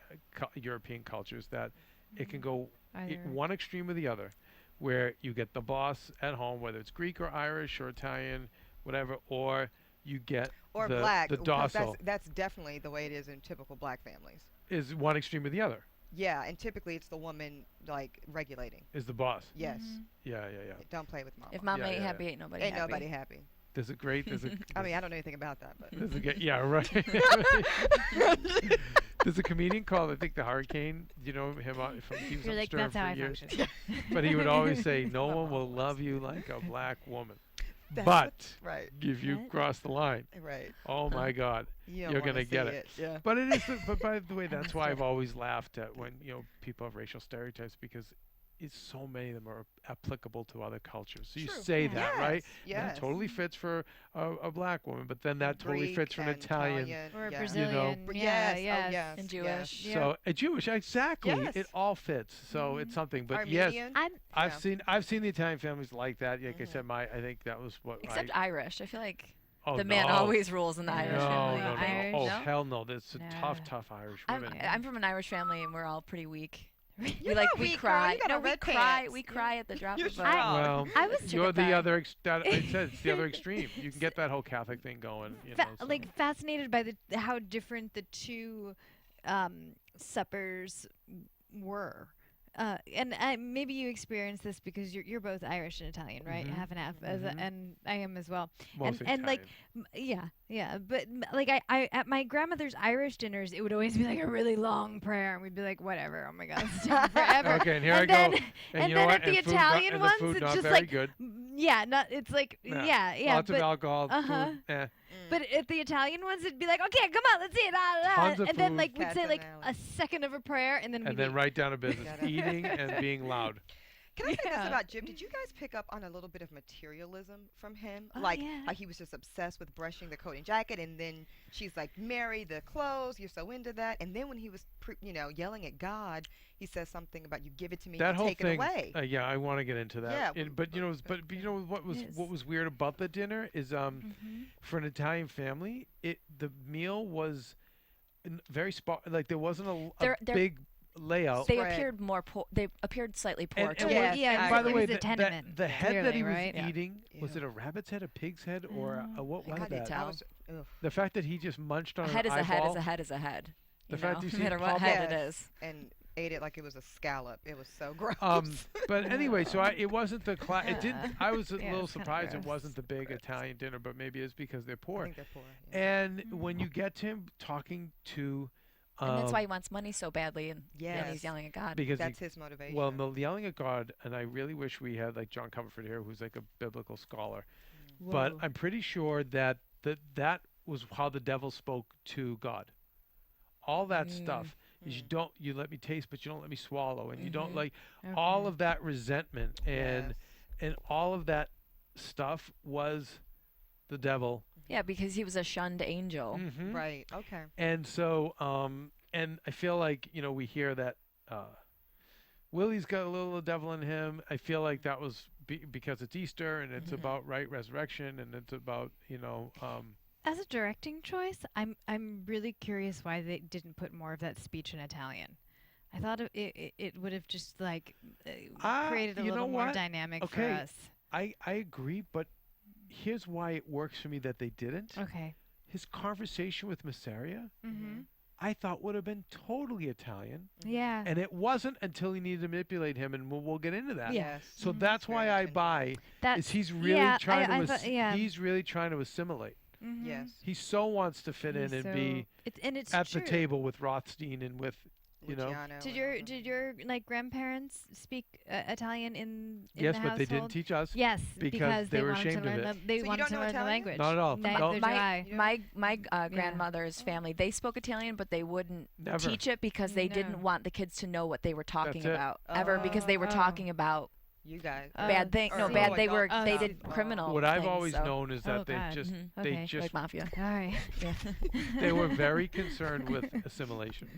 European cultures that it can go Either. one extreme or the other, where you get the boss at home, whether it's Greek or Irish or Italian, whatever, or you get Or the, black. the 'cause docile. That's definitely the way it is in typical black families. Is one extreme or the other. Yeah, and typically it's the woman like regulating. Is the boss. Yes. Yeah, yeah, yeah. Don't play with mama. If mama Yeah, ain't yeah, happy, ain't nobody Ain't happy. nobody happy. There's a great. I mean, I don't know anything about that, but Yeah, right. There's a comedian called, I think, the Hurricane. You know him from he was You're on like, Stern that's how for I years. function. But he would always say, "No one will love you like a black woman." That's But right, if you What? cross the line, right. oh my God, You don't you're wanna gonna see get it. Yeah. But it is. But by the way, that's why I've always laughed at when people have racial stereotypes, because it's so many of them are applicable to other cultures. So you True. say Yeah. that, right? Yes. That totally fits for a black woman, but then that totally Greek fits for an and Italian. Or a yeah. Brazilian. But Yeah, yes, yes. oh, yes, And yes. Jewish. Yeah. So a Jewish, exactly. Yes. It all fits. So it's something. But Armenian. yes, I'm I've seen the Italian families like that. Like I said, I think that was what. Except Irish. I feel like Oh, the man no. always rules in the No, Irish No, family. no, no. Irish? Oh No? hell no! There's No. tough Irish I'm, women. I'm from an Irish family, and we're all pretty weak. You're we not we weak, girl. cry. You got No, on we red cry. pants. We cry at the drop You're of a. strong. Well, I was you're Chicken the thigh. other. I said it's the other extreme. You can get that whole Catholic thing going. So. like fascinated by how different the two suppers were. And maybe you experienced this because you're both Irish and Italian, right? Mhm. Half and half, Mhm. and I am as well. Mostly and like, Italian. yeah. But like I at my grandmother's Irish dinners, it would always be like a really long prayer, and we'd be like, whatever. Oh my God, it's taking forever. Okay, and here I then, go. And you then know what? at the And food Italian and ones, the food it's not just very like, good. it's like, yeah. Lots of but, alcohol. uh-huh. Food, eh. But at the Italian ones, it'd be like, okay, come on, let's see it. Tons of And then food. like we'd say like Casanelli. a second of a prayer, and then And we'd then eat. right down to business, Gotta- eating and being loud. Can I say this Yeah. about Gyp? Did you guys pick up on a little bit of materialism from him? Oh, like yeah. he was just obsessed with brushing the coat and jacket, and then she's like, "Marry the clothes. You're so into that." And then when he was, yelling at God, he says something about, "You give it to me, That you whole take thing. it away." Yeah, I want to get into that. Yeah, But you know what was Yes. what was weird about the dinner is for an Italian family, the meal was very like there wasn't a They're- big layout. They Spread. appeared more poor. They appeared slightly poor. And too. what- Yes, yeah, and by the it way, was a tenement, the head that he clearly, was right? Yeah. eating, was Ew. it a rabbit's head, a pig's head, or what I was couldn't that? tell. tell. The fact that he just munched on A head an is a head eyeball. is a head is a head. The you fact know, you no see matter what Papa- head it Yes. is. And ate it like it was a scallop. It was so gross. But anyway, so it wasn't the it didn't. I was a Yeah, little it's kinda surprised it gross. wasn't the big Italian dinner, but maybe it's because they're I poor. think they're poor. Yeah. And when you get to him talking to, And that's why he wants money so badly, and Yes. he's yelling at God. because That's his motivation. well, no, yelling at God, and I really wish we had like John Comerford here, who's like a biblical scholar. But Whoa. I'm pretty sure that that was how the devil spoke to God. All that stuff is you let me taste, but you don't let me swallow, and you don't like all of that resentment and all of that stuff was the devil. Yeah, because he was a shunned angel. Mhm. Right. Okay. And so, and I feel like we hear that Willie's got a little of the devil in him. I feel like that was because it's Easter and it's about resurrection and it's about As a directing choice, I'm really curious why they didn't put more of that speech in Italian. I thought it would have just like created a you know little more what? dynamic for Okay. us. I agree, but here's why it works for me that they didn't. Okay. His conversation with Masseria, Mm-hmm. I thought would have been totally Italian, Yeah. and it wasn't until he needed to manipulate him, and we'll get into that. Yeah. Yes. So that's why I buy That is he's really yeah, trying I to thought- yeah. he's really trying to assimilate. Mhm. Yes. He so wants to fit in and be it's at true. the table with Rothstein and with Luciano Did and your all them. did your like grandparents speak Italian in yes, the but they household? didn't teach us. Yes, because they were wanted ashamed to of learn it. The, they So you wanted don't to know learn Italian? the language. Not at all. Neither No. did I. My grandmother's family, they spoke Italian, but they wouldn't Never. teach it because they No. didn't want the kids to know what they were talking That's it. about ever, because they were Oh. talking about You guys. bad things. No, or bad. like They were adult they stuff. did criminal. What I've things, always so. known is that Oh, they God. just Mhm. they Okay. just like mafia. All right. they were very concerned with assimilation.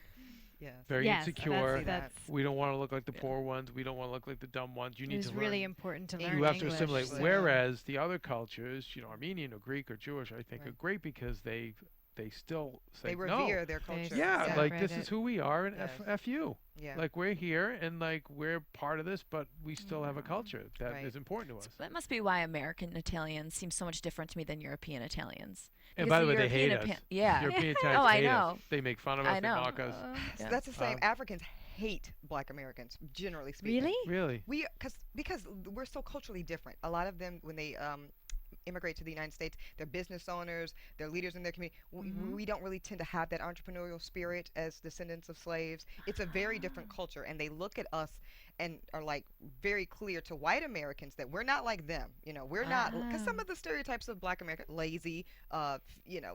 Yes. Very Yes, insecure. That's We don't want to look like the poor ones. We don't want to look like the dumb ones. You it need was to really learn. important to You learn You have to English. assimilate. so- Whereas the other cultures, Armenian or Greek or Jewish, I think are Right. great because they still say They no. revere their culture. Yeah, Yeah. like Separate this it. is who we are, and Yes. f you. Yeah. Like we're here, and like we're part of this, but we still have a culture that is Right. important to us. That must be why American Italians seem so much different to me than European Italians. And Because by the way, they European hate us. Ipa- Yeah. European Italians Oh, I hate us. know. They make fun of us. I know. They mock us. So Yeah. that's the same. Um, Africans hate Black Americans, generally speaking. Really? Really? Because we're so culturally different. A lot of them, when they immigrate to the United States, they're business owners, they're leaders in their community. We don't really tend to have that entrepreneurial spirit as descendants of slaves. It's a very different culture, and they look at us and are like very clear to white Americans that we're not like them. We're not, because some of the stereotypes of Black America, lazy,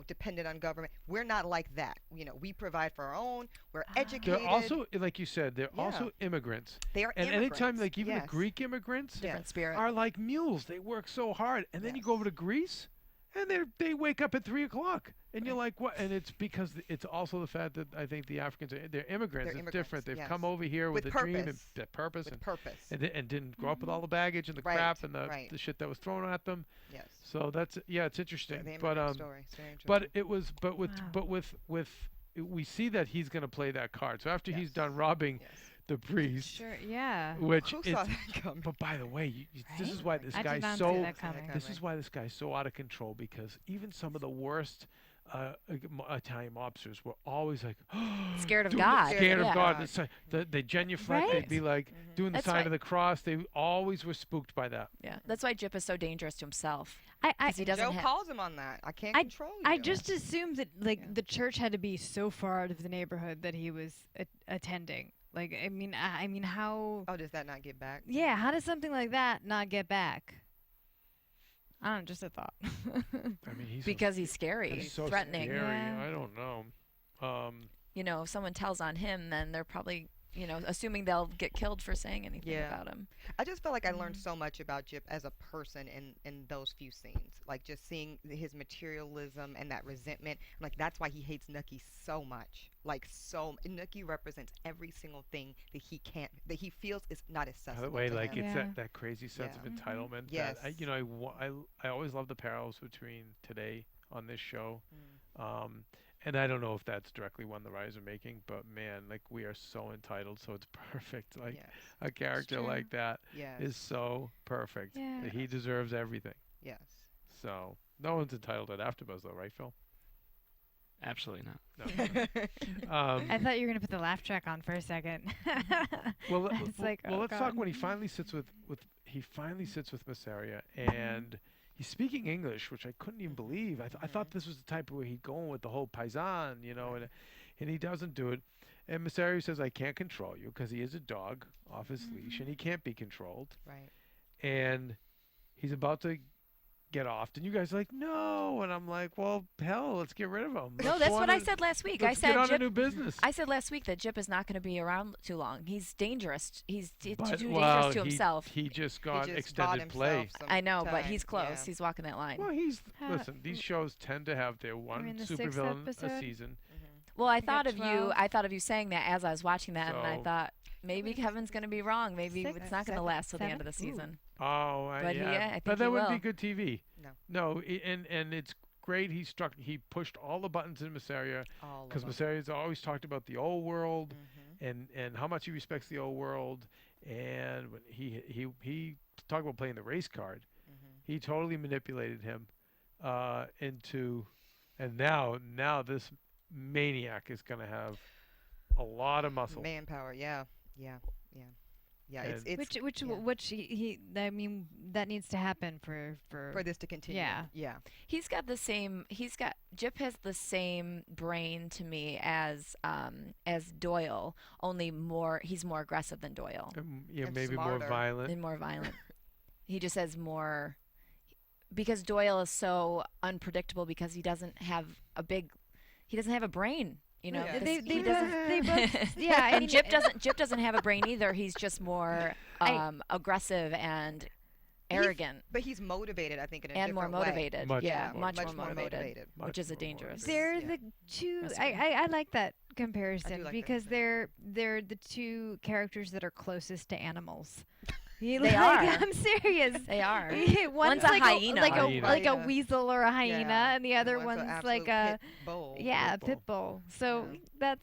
dependent on government, we're not like that. We provide for our own, we're educated. They're also, like you said, they're also immigrants. They are and immigrants. anytime, like even the Greek immigrants Different spirit. are like mules. They work so hard. And then you go over to Greece, and they wake up at 3 o'clock. And you're like, what? And it's because it's also the fact that I think the Africans they're immigrants. It's different. They've come over here with a dream and purpose. And didn't grow up with all the baggage and the crap and the shit that was thrown at them. Yes. So that's it's interesting. The But story. It's very interesting. but it was with we see that he's going to play that card. So after he's done robbing the priest, Sure. Yeah. which Who is, saw that coming? but by the way, this is Right? why this I did guy's not see so that coming. this is why this guy's so out of control, because even some of the worst Italian mobsters were always like Scared of doing God. scared Yeah. of God. It's like they genuflect. They'd be like doing the That's sign of right. the cross. They always were spooked by that. Yeah, that's why Gyp is so dangerous to himself. I 'Cause he doesn't Joe ha- calls him on that. I can't control you. I just assumed that the church had to be so far out of the neighborhood that he was attending. Like, I mean, how? Oh, does that not get back? Yeah, how does something like that not get back? I don't know, just a thought. I mean, he's Because he's scary, he's so threatening. scary. Yeah. I don't know. If someone tells on him, then they're probably, assuming they'll get killed for saying anything about him. I just felt like I learned so much about Gyp as a person in those few scenes. Like, just seeing his materialism and that resentment. Like, that's why he hates Nucky so much. Like, Nucky represents every single thing that he feels is not accessible. By the way, to like him. it's that crazy sense of entitlement. Yes. That I always love the parallels between today on this show. And I don't know if that's directly one the writers are making, but man, like we are so entitled, so it's perfect. Like a character like that is so perfect. Yeah. That he deserves everything. Yes. So no one's entitled at AfterBuzz though, right, Phil? Absolutely not. No. I thought you were gonna put the laugh track on for a second. Well, It's like, oh, let's God. talk when he finally sits with Masseria and he's speaking English, which I couldn't even believe. I thought this was the type of where he'd go with the whole paisan, and he doesn't do it. And Masseria says, "I can't control you," because he is a dog off his leash and he can't be controlled. Right. And he's about to get off, and you guys are like, "No," and I'm like, "Well, hell, let's get rid of him." No, that's what I said last week. I said get on Gyp, a new business. I said last week that Gyp is not going to be around too long. He's dangerous. He's too dangerous Well, to himself. He just got He just extended bought play. himself some I know, but time. he's close. Yeah. He's walking that line. Well, How- listen. These shows tend to have their in one the 6th supervillain a episode? season. Well, I Like thought at of you. 12? I thought of you saying that as I was watching that, and I So- thought maybe Kevin's going to be wrong. Maybe Six, it's not going to seven, last till the end of the 7? Ooh. season. Oh, But yeah. I think but that he wouldn't will. be good TV. No. No, and it's great. He pushed all the buttons in Masseria All of because them. Masseria's always talked about the old world Mhm. and how much he respects the old world. And when he talked about playing the race card. He totally manipulated him into, and now this maniac is gonna have a lot of muscle. Manpower. Yeah. And- Which I mean that needs to happen for For this to continue. Yeah. Yeah. Gyp has the same brain to me as Doyle, only he's more aggressive than Doyle Yeah, And maybe smarter. more violent. and more violent. He just has more, because Doyle is so unpredictable because he doesn't have a brain. Yeah. they he both doesn't. yeah. I And mean, Gyp doesn't have a brain either. He's just more aggressive and arrogant But he's motivated, I think, in a and more different way. motivated. Much yeah, more much motivated. more Much more motivated, motivated. Much which is a more dangerous. they're Yeah. the two. That's I like that comparison that because too. they're the two characters that are closest to animals. They Like, are. I'm serious. They are. One's One's a like hyena. like Hyena. a Yeah. weasel or a hyena, Yeah. and the other an one's absolute like a pit bull. pit Pit bull. So Yeah.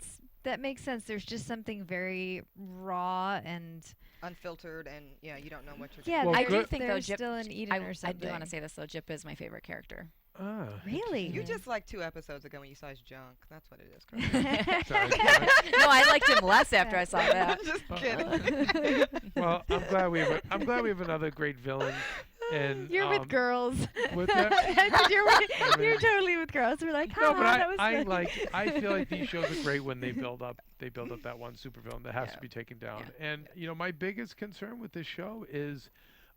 that makes sense. There's just something very raw and Unfiltered, and you don't know what you're yeah. Well, I they're, do think though they're Gyp. still in Eden I or do something. want to say this though. Gyp is my favorite character. Ah, Really? You just like 2 episodes ago when you saw his junk. That's what it is. sorry. No, I liked him less after I saw that. I'm just kidding. Well, I'm glad we have another great villain. And You're with girls. What's that? I said you're totally with girls. We're like, No, but that was I funny." I feel like these shows are great when they build up that one supervillain that has to be taken down. And my biggest concern with this show is,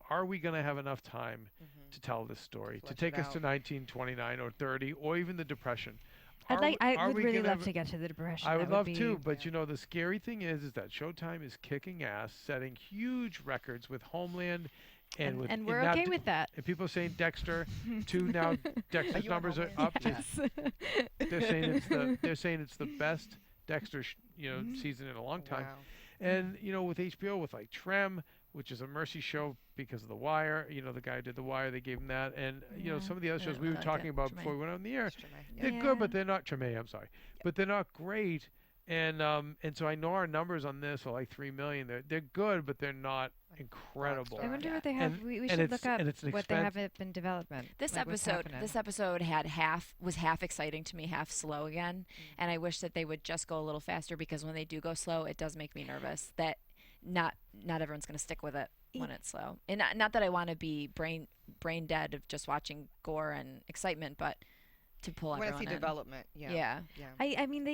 are we going to have enough time to tell this story, to take us to 1929 or 30 or even the Depression? I would really love to get to the Depression. I would love be, to, but the scary thing is that Showtime is kicking ass, setting huge records with Homeland, and we're okay with that. And people are saying Dexter, now Dexter's numbers are up. Yes. They're saying it's the best Dexter season in a long time. Wow. And with HBO, with like Trem, which is a Mercy show because of The Wire. The guy who did The Wire, they gave him that. And, some of the other shows we were talking about before we went on the air, they're good, but they're not Treme, I'm sorry. But they're not great. And so I know our numbers on this are like 3 million. They're good, but they're not incredible. I wonder what they have. We should look up what they have in development. This like episode was half exciting to me, half slow again. And I wish that they would just go a little faster, because when they do go slow, it does make me nervous that not everyone's going to stick with it when it's slow. And not that I want to be brain dead of just watching gore and excitement, but to pull everyone in. I want to see development. Yeah. I mean,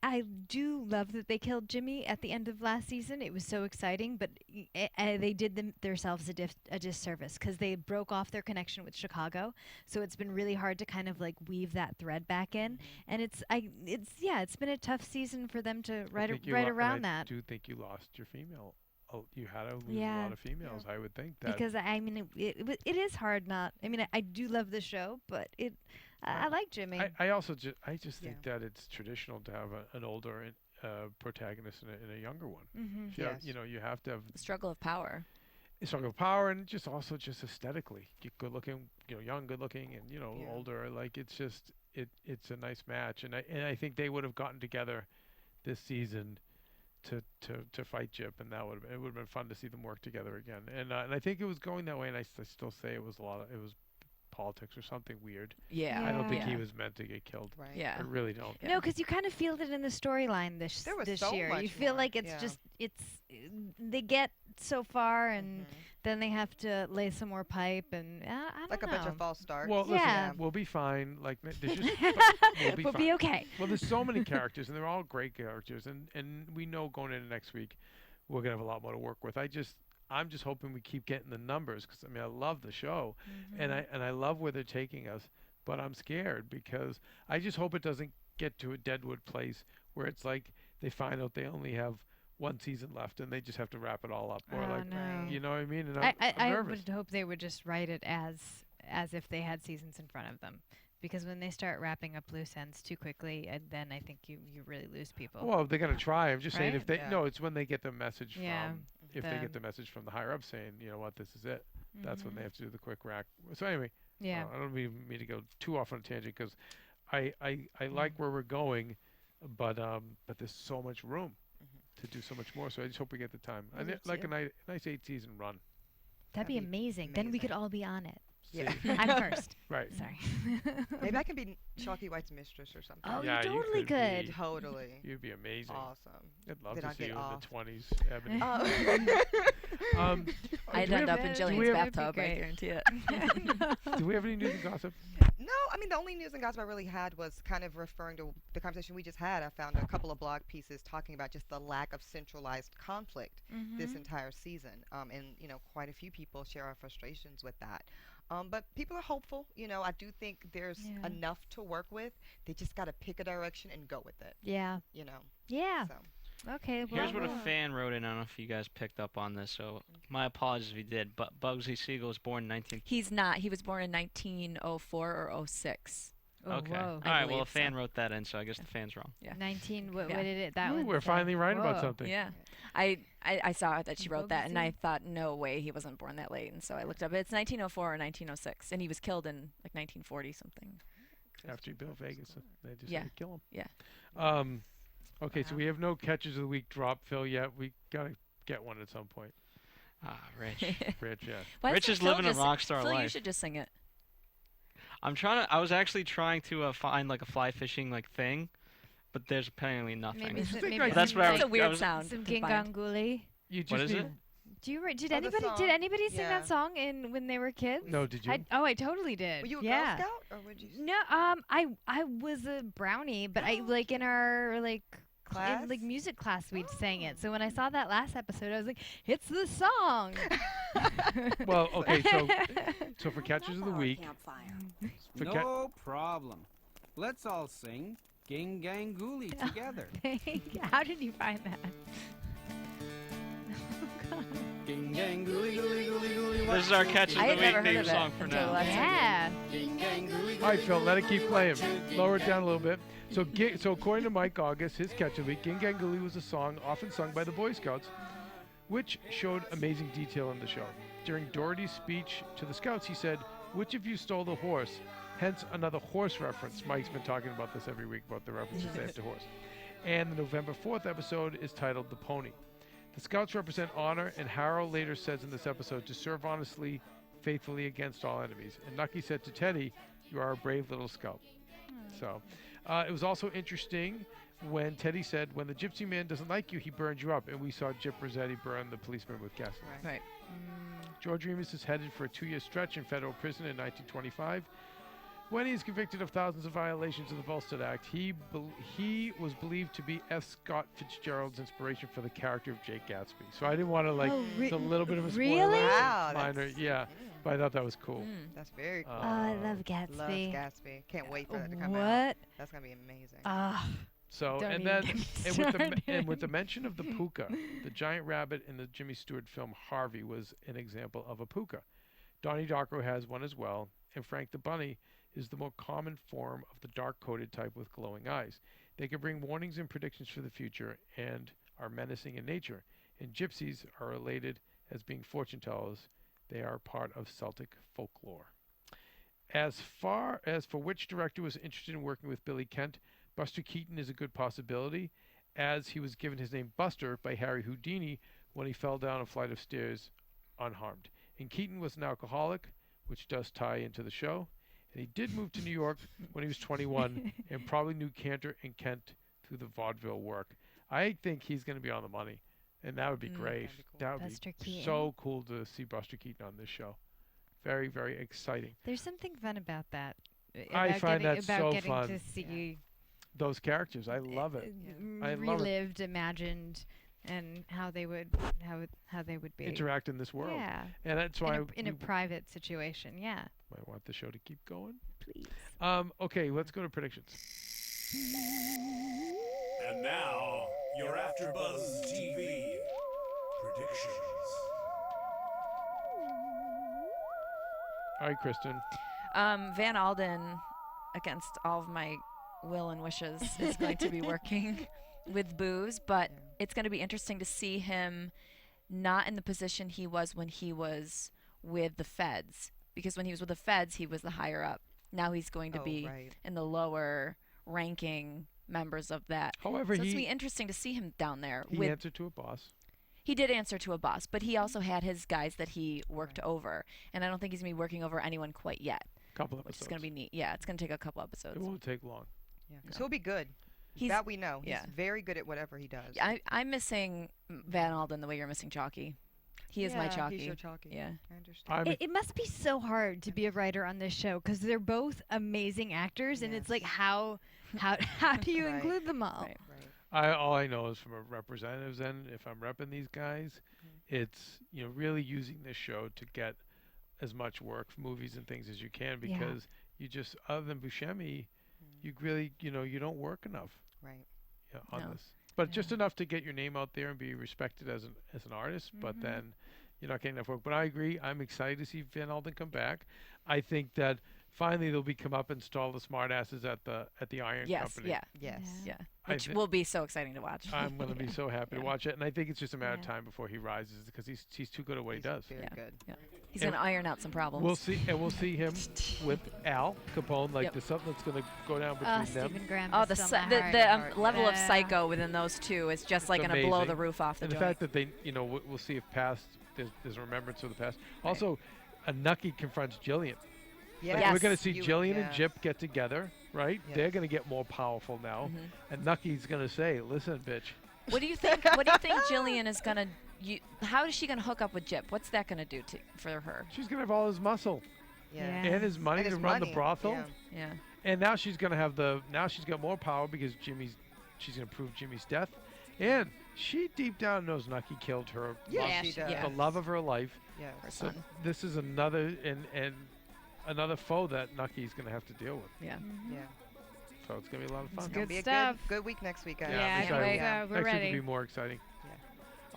I do love that they killed Jimmy at the end of last season. It was so exciting, but they did themselves a disservice, because they broke off their connection with Chicago. So it's been really hard to kind of like weave that thread back in, and it's been a tough season for them to right around that. I do think you lost your female. Oh, you had to lose a lot of females. I would think that, because I mean it is hard not. I mean I do love the show, but I like Jimmy. I also just think that it's traditional to have an older protagonist and a younger one. You have to have the struggle of power. Struggle of power, and just aesthetically, good looking, young, good looking, and older. Like it's a nice match, and I think they would have gotten together this season to fight Gyp, and it would have been fun to see them work together again. And I think it was going that way, and I still say it was politics or something weird. I don't think he was meant to get killed. Right. Yeah. I really don't. No, because you kind of feel it in the storyline this year. You feel like it's just they get so far, and then they have to lay some more pipe, and I don't know. A bunch of false starts. Well, listen, we'll be fine. Like we'll be okay. Well, there's so many characters, and they're all great characters, and we know going into next week we're gonna have a lot more to work with. I'm just hoping we keep getting the numbers, because I love the show, and I love where they're taking us, but I'm scared, because I just hope it doesn't get to a Deadwood place where it's like they find out they only have one season left and they just have to wrap it all up, or you know what I mean? And I'm nervous. Would hope they would just write it as if they had seasons in front of them. Because when they start wrapping up loose ends too quickly, and then I think you really lose people. Well, they're gonna try. I'm just saying, if they no, it's when they get the message from they get the message from the higher up saying, you know what, this is it. That's when they have to do the quick rack. So anyway, I don't even mean to go too off on a tangent, because I like where we're going, but there's so much room to do so much more. So I just hope we get the time. Like a nice 8-season run. That'd be amazing. Then we could all be on it. Yeah. I'm first. Right. Sorry. Maybe I can be Chalky White's mistress or something. Oh, you're totally good. Totally. You'd be amazing. Awesome. I'd love Then to I'll see you get in off. the 20s, Ebony. I'd end up in Jillian's bathtub, I guarantee it. Do we have any news and gossip? No, I mean, the only news and gossip I really had was kind of referring to the conversation we just had. I found a couple of blog pieces talking about just the lack of centralized conflict this entire season. And, quite a few people share our frustrations with that. But people are hopeful. I do think there's enough to work with. They just got to pick a direction and go with it. Yeah. Yeah. So. Okay. Well, Here's what a fan wrote in. I don't know if you guys picked up on this, so my apologies if you did. But Bugsy Siegel was born in 19... He's not. He was born in 1904 or 06. Okay. Whoa. All right. Well, a fan wrote that in, so I guess the fan's wrong. Yeah. 19. What did it? That one. We're finally right about something. Yeah. I saw that she wrote that, and I thought, no way, he wasn't born that late. And so I looked up. It's 1904 or 1906, and he was killed in like 1940 something. After he built Vegas, they just had to kill him. Yeah. Okay, so we have no catches of the week drop, Phil, yet. We gotta get one at some point. Rich. Rich, yeah. Rich is living a rock star Phil, life. you should just sing it. I was actually trying to find like a fly fishing like thing, but there's apparently nothing. Maybe That's where It's a weird I was, sound. Some to find. Ginganguli. You just What is need, it? Do you? Did Oh, the anybody? song. Did anybody sing Yeah. that song when they were kids? No, did you? I totally did. Were you a yeah. Girl Scout or would you? No, I was a brownie, but I like in our Class? in music class we'd sang it. So when I saw that last episode, I was like, it's the song. Well, okay, so for catches of the week, for No problem. Let's all sing Ging Gang Ghoulie together. How did you find that? Ging Gang Ghoulie Ghoulie Ghoulie Ghoulie. This is our catch of I the had week never heard theme of it song for until now. last Yeah. Ging Gang Ghoulie. all right, Phil, let it keep playing. Lower it down a little bit. So according to Mike August, his catch of the week, Ging Gang Ghoulie was a song often sung by the Boy Scouts, which showed amazing detail in the show. During Doherty's speech to the Scouts, he said, "Which of you stole the horse?" Hence another horse reference. Mike's been talking about this every week about the references they have to horse. And the November 4th episode is titled The Pony. The Scouts represent honor, and Harrow later says in this episode to serve honestly, faithfully against all enemies. And Nucky said to Teddy, "You are a brave little scout." So it was also interesting when Teddy said, "When the gypsy man doesn't like you, he burns you up." And we saw Gyp Rosetti burn the policeman with gasoline. Right. George Remus is headed for a 2-year stretch in federal prison in 1925. When he is convicted of thousands of violations of the Volstead Act, he was believed to be F. Scott Fitzgerald's inspiration for the character of Jake Gatsby. So I didn't want to it's a little bit of a spoiler. Really? Wow, Minor, yeah. But I thought that was cool. That's very cool. Oh, I love Love Gatsby. Gatsby. Can't wait for that to come What? out. That's gonna be amazing. So Don't and even then get me and with the started. mention of the puka, the giant rabbit in the Jimmy Stewart film Harvey was an example of a puka. Donnie Darko has one as well, and Frank the Bunny is the more common form of the dark-coated type with glowing eyes. They can bring warnings and predictions for the future and are menacing in nature. And gypsies are related as being fortune tellers. They are part of Celtic folklore. As far as for which director was interested in working with Billy Kent, Buster Keaton is a good possibility, as he was given his name Buster by Harry Houdini when he fell down a flight of stairs unharmed. And Keaton was an alcoholic, which does tie into the show. And he did move to New York when he was 21 and probably knew Cantor and Kent through the vaudeville work. I think he's going to be on the money, and that would be great. that'd be cool. That would Buster be Keaton. so cool to see Buster Keaton on this show. Very, very exciting. There's something fun about that. I about find getting, that about so getting fun. to see Those characters, I love it. I love it. relived, imagined, and how they would be. Interact in this world. Yeah. And that's why in a we private situation. Yeah. might want the show to keep going. Please. Okay, let's go to predictions. And now, your AfterBuzz TV predictions. All right, Kristen. Van Alden, against all of my will and wishes, is going to be working with Booze, but it's going to be interesting to see him not in the position he was when he was with the feds, because when he was with the feds, he was the higher up. Now he's going to be in the lower ranking members of that. However, so it's he going to be interesting to see him down there. he answered to a boss. He did answer to a boss, but he also had his guys that he worked over, and I don't think he's going to be working over anyone quite yet. Couple Which episodes. is going to be neat. Yeah, it's going to take a couple episodes. It won't take long. Yeah, 'cause he'll be good. He's- that we know. He's yeah. very good at whatever he does. Yeah, I'm missing Van Alden the way you're missing Chalky. He is my Yeah, Chalky. he's your Chalky. Yeah. I understand. It must be so hard to be a writer on this show because they're both amazing actors, and it's like how do you Right. include them all? Right. All I know is from a representative's end, if I'm repping these guys, it's really using this show to get as much work, movies and things as you can, Yeah. because you just, other than Buscemi, you really, you don't work enough Right. on No. this. But just enough to get your name out there and be respected as an artist. But then you're not getting enough work. But I agree. I'm excited to see Van Alden come back. I think that finally they'll come up and install the smartasses at the Iron Yes. Company. Yeah. Yes. Yeah. I Which thi- will be so exciting to watch. I'm going to be so happy to watch it, and I think it's just a matter of Yeah. time before he rises because he's too good at what he He's does. Very Yeah. good. Yeah. He's And going to iron out some problems. We'll see him with Al Capone. Like Yep. there's something that's going to go down between them. Stephen Graham. Oh, is the still my the, heart. the level of Yeah. psycho within those two is just like It's going to blow the amazing. roof off the And the joint. fact that they, we'll see if there's a remembrance of the past. Also, a Nucky confronts Gillian. Yes. Like, we're going to see You- Jillian and yes. Gyp get together, right? Yes. They're going to get more powerful now. And Nucky's going to say, "Listen, bitch." What do you think? What do you think Gillian is going to how is she gonna hook up with Gyp? What's that gonna do for her? She's gonna have all his muscle Yeah. and his money And to his run the money, brothel. yeah. Yeah. And now she's gonna have now she's got more power because she's gonna prove Jimmy's death, and she deep down knows Nucky killed her. Yeah, she does. The love of her life. Yes. Her So son. this is another another foe that Nucky's gonna have to deal with. Yeah. Yeah. So it's gonna be a lot of fun. It's gonna Good be stuff. a good week next week, guys. Yeah, I'm I excited. think so. We're Next week ready. will be more exciting. Yeah.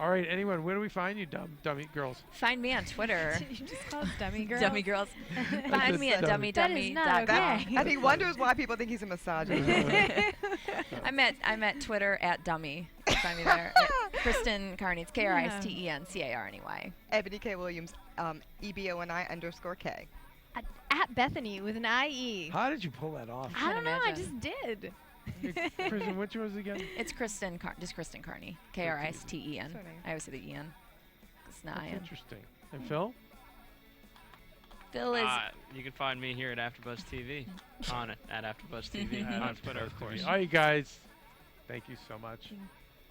All right, anyone, where do we find you, dummy girls? Find me on Twitter. Did you just call us dummy girl? Dummy girls. Find me at Dummy. That is not dummydummy.com. okay. And he wonders why people think he's a misogynist. I'm at Twitter at dummy. Find me there. Kristen Carney. It's KRISTENCARNEY. Ebony K. Williams, EBONI_K. At Bethany with an IE. How did you pull that off? I don't know. I imagine. just did. Kristen, which was it again? It's Kristen, just Kristen Carney. KRISTEN. That's her name. I always say the EN. It's not That's IN. interesting. And Phil? Phil is. You can find me here at AfterBuzz TV on it at AfterBuzz TV on Twitter, of course. All right, guys. Thank you so much.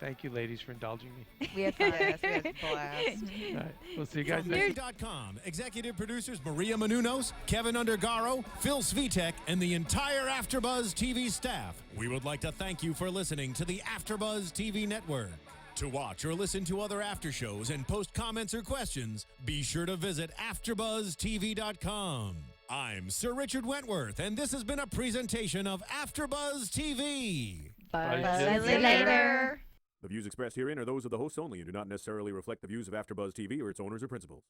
Thank you, ladies, for indulging me. We had fun. Yes, we had a blast. All right, we'll see you guys From next week. Bing.com, executive producers Maria Menounos, Keven Undergaro, Phil Svitek, and the entire AfterBuzz TV staff. We would like to thank you for listening to the AfterBuzz TV network. To watch or listen to other after shows and post comments or questions, be sure to visit AfterBuzzTV.com. I'm Sir Richard Wentworth, and this has been a presentation of AfterBuzz TV. Bye. Bye. See you later. The views expressed herein are those of the hosts only and do not necessarily reflect the views of AfterBuzz TV or its owners or principals.